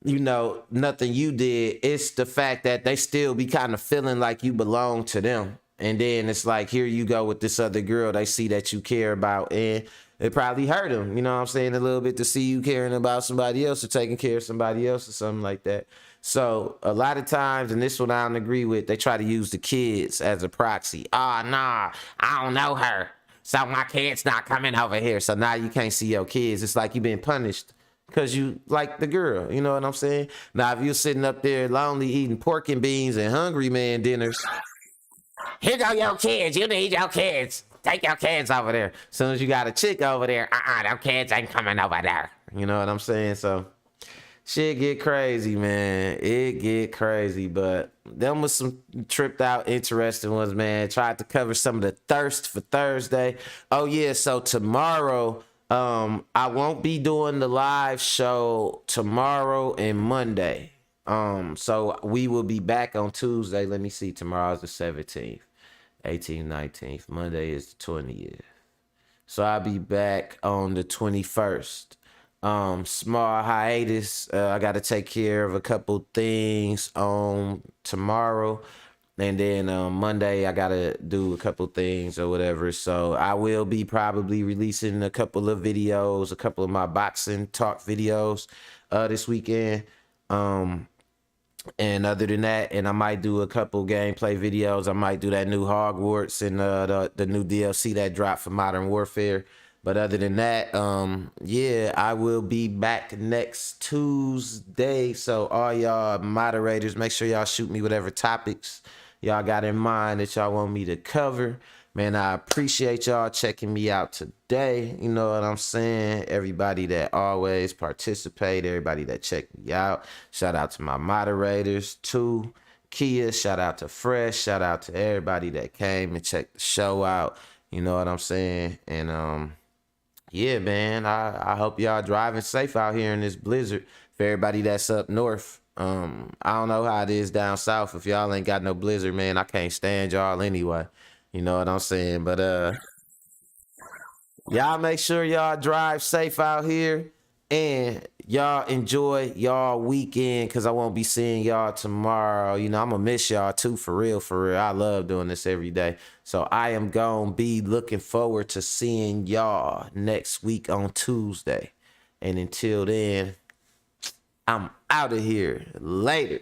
S1: you know, nothing you did. It's the fact that they still be kind of feeling like you belong to them. And then it's like, here you go with this other girl they see that you care about. And it probably hurt them, you know what I'm saying, a little bit to see you caring about somebody else or taking care of somebody else or something like that. So a lot of times, and this one I don't agree with, they try to use the kids as a proxy. Oh, nah, I don't know her, so my kid's not coming over here. So now you can't see your kids. It's like you've been punished because you like the girl. You know what I'm saying? Now, if you're sitting up there lonely eating pork and beans and Hungry Man dinners, here go your kids. You need your kids. Take your kids over there. As soon as you got a chick over there, them kids ain't coming over there. You know what I'm saying? So shit get crazy, man. It get crazy, but them was some tripped out, interesting ones, man. Tried to cover some of the thirst for Thursday. Oh yeah, so tomorrow, I won't be doing the live show tomorrow and Monday. So we will be back on Tuesday. Let me see. Tomorrow's the 17th, 18th, 19th. Monday is the 20th. So I'll be back on the 21st. Small hiatus. I got to take care of a couple things on tomorrow. And then Monday, I got to do a couple things or whatever. So I will be probably releasing a couple of videos, a couple of my boxing talk videos this weekend. And other than that, and I might do a couple gameplay videos. I might do that new Hogwarts and the new DLC that dropped for Modern Warfare. But other than that, yeah, I will be back next Tuesday. So all y'all moderators, make sure y'all shoot me whatever topics y'all got in mind that y'all want me to cover. Man, I appreciate y'all checking me out today. You know what I'm saying? Everybody that always participate, everybody that checked me out. Shout out to my moderators too. Kia, shout out to Fresh, shout out to everybody that came and checked the show out. You know what I'm saying? And yeah, man, I hope y'all driving safe out here in this blizzard. For everybody that's up north, I don't know how it is down south. If y'all ain't got no blizzard, man, I can't stand y'all anyway. You know what I'm saying? But y'all make sure y'all drive safe out here and y'all enjoy y'all weekend, because I won't be seeing y'all tomorrow. You know, I'm gonna miss y'all too, for real, for real. I love doing this every day. So I am gonna be looking forward to seeing y'all next week on Tuesday. And until then, I'm out of here. Later.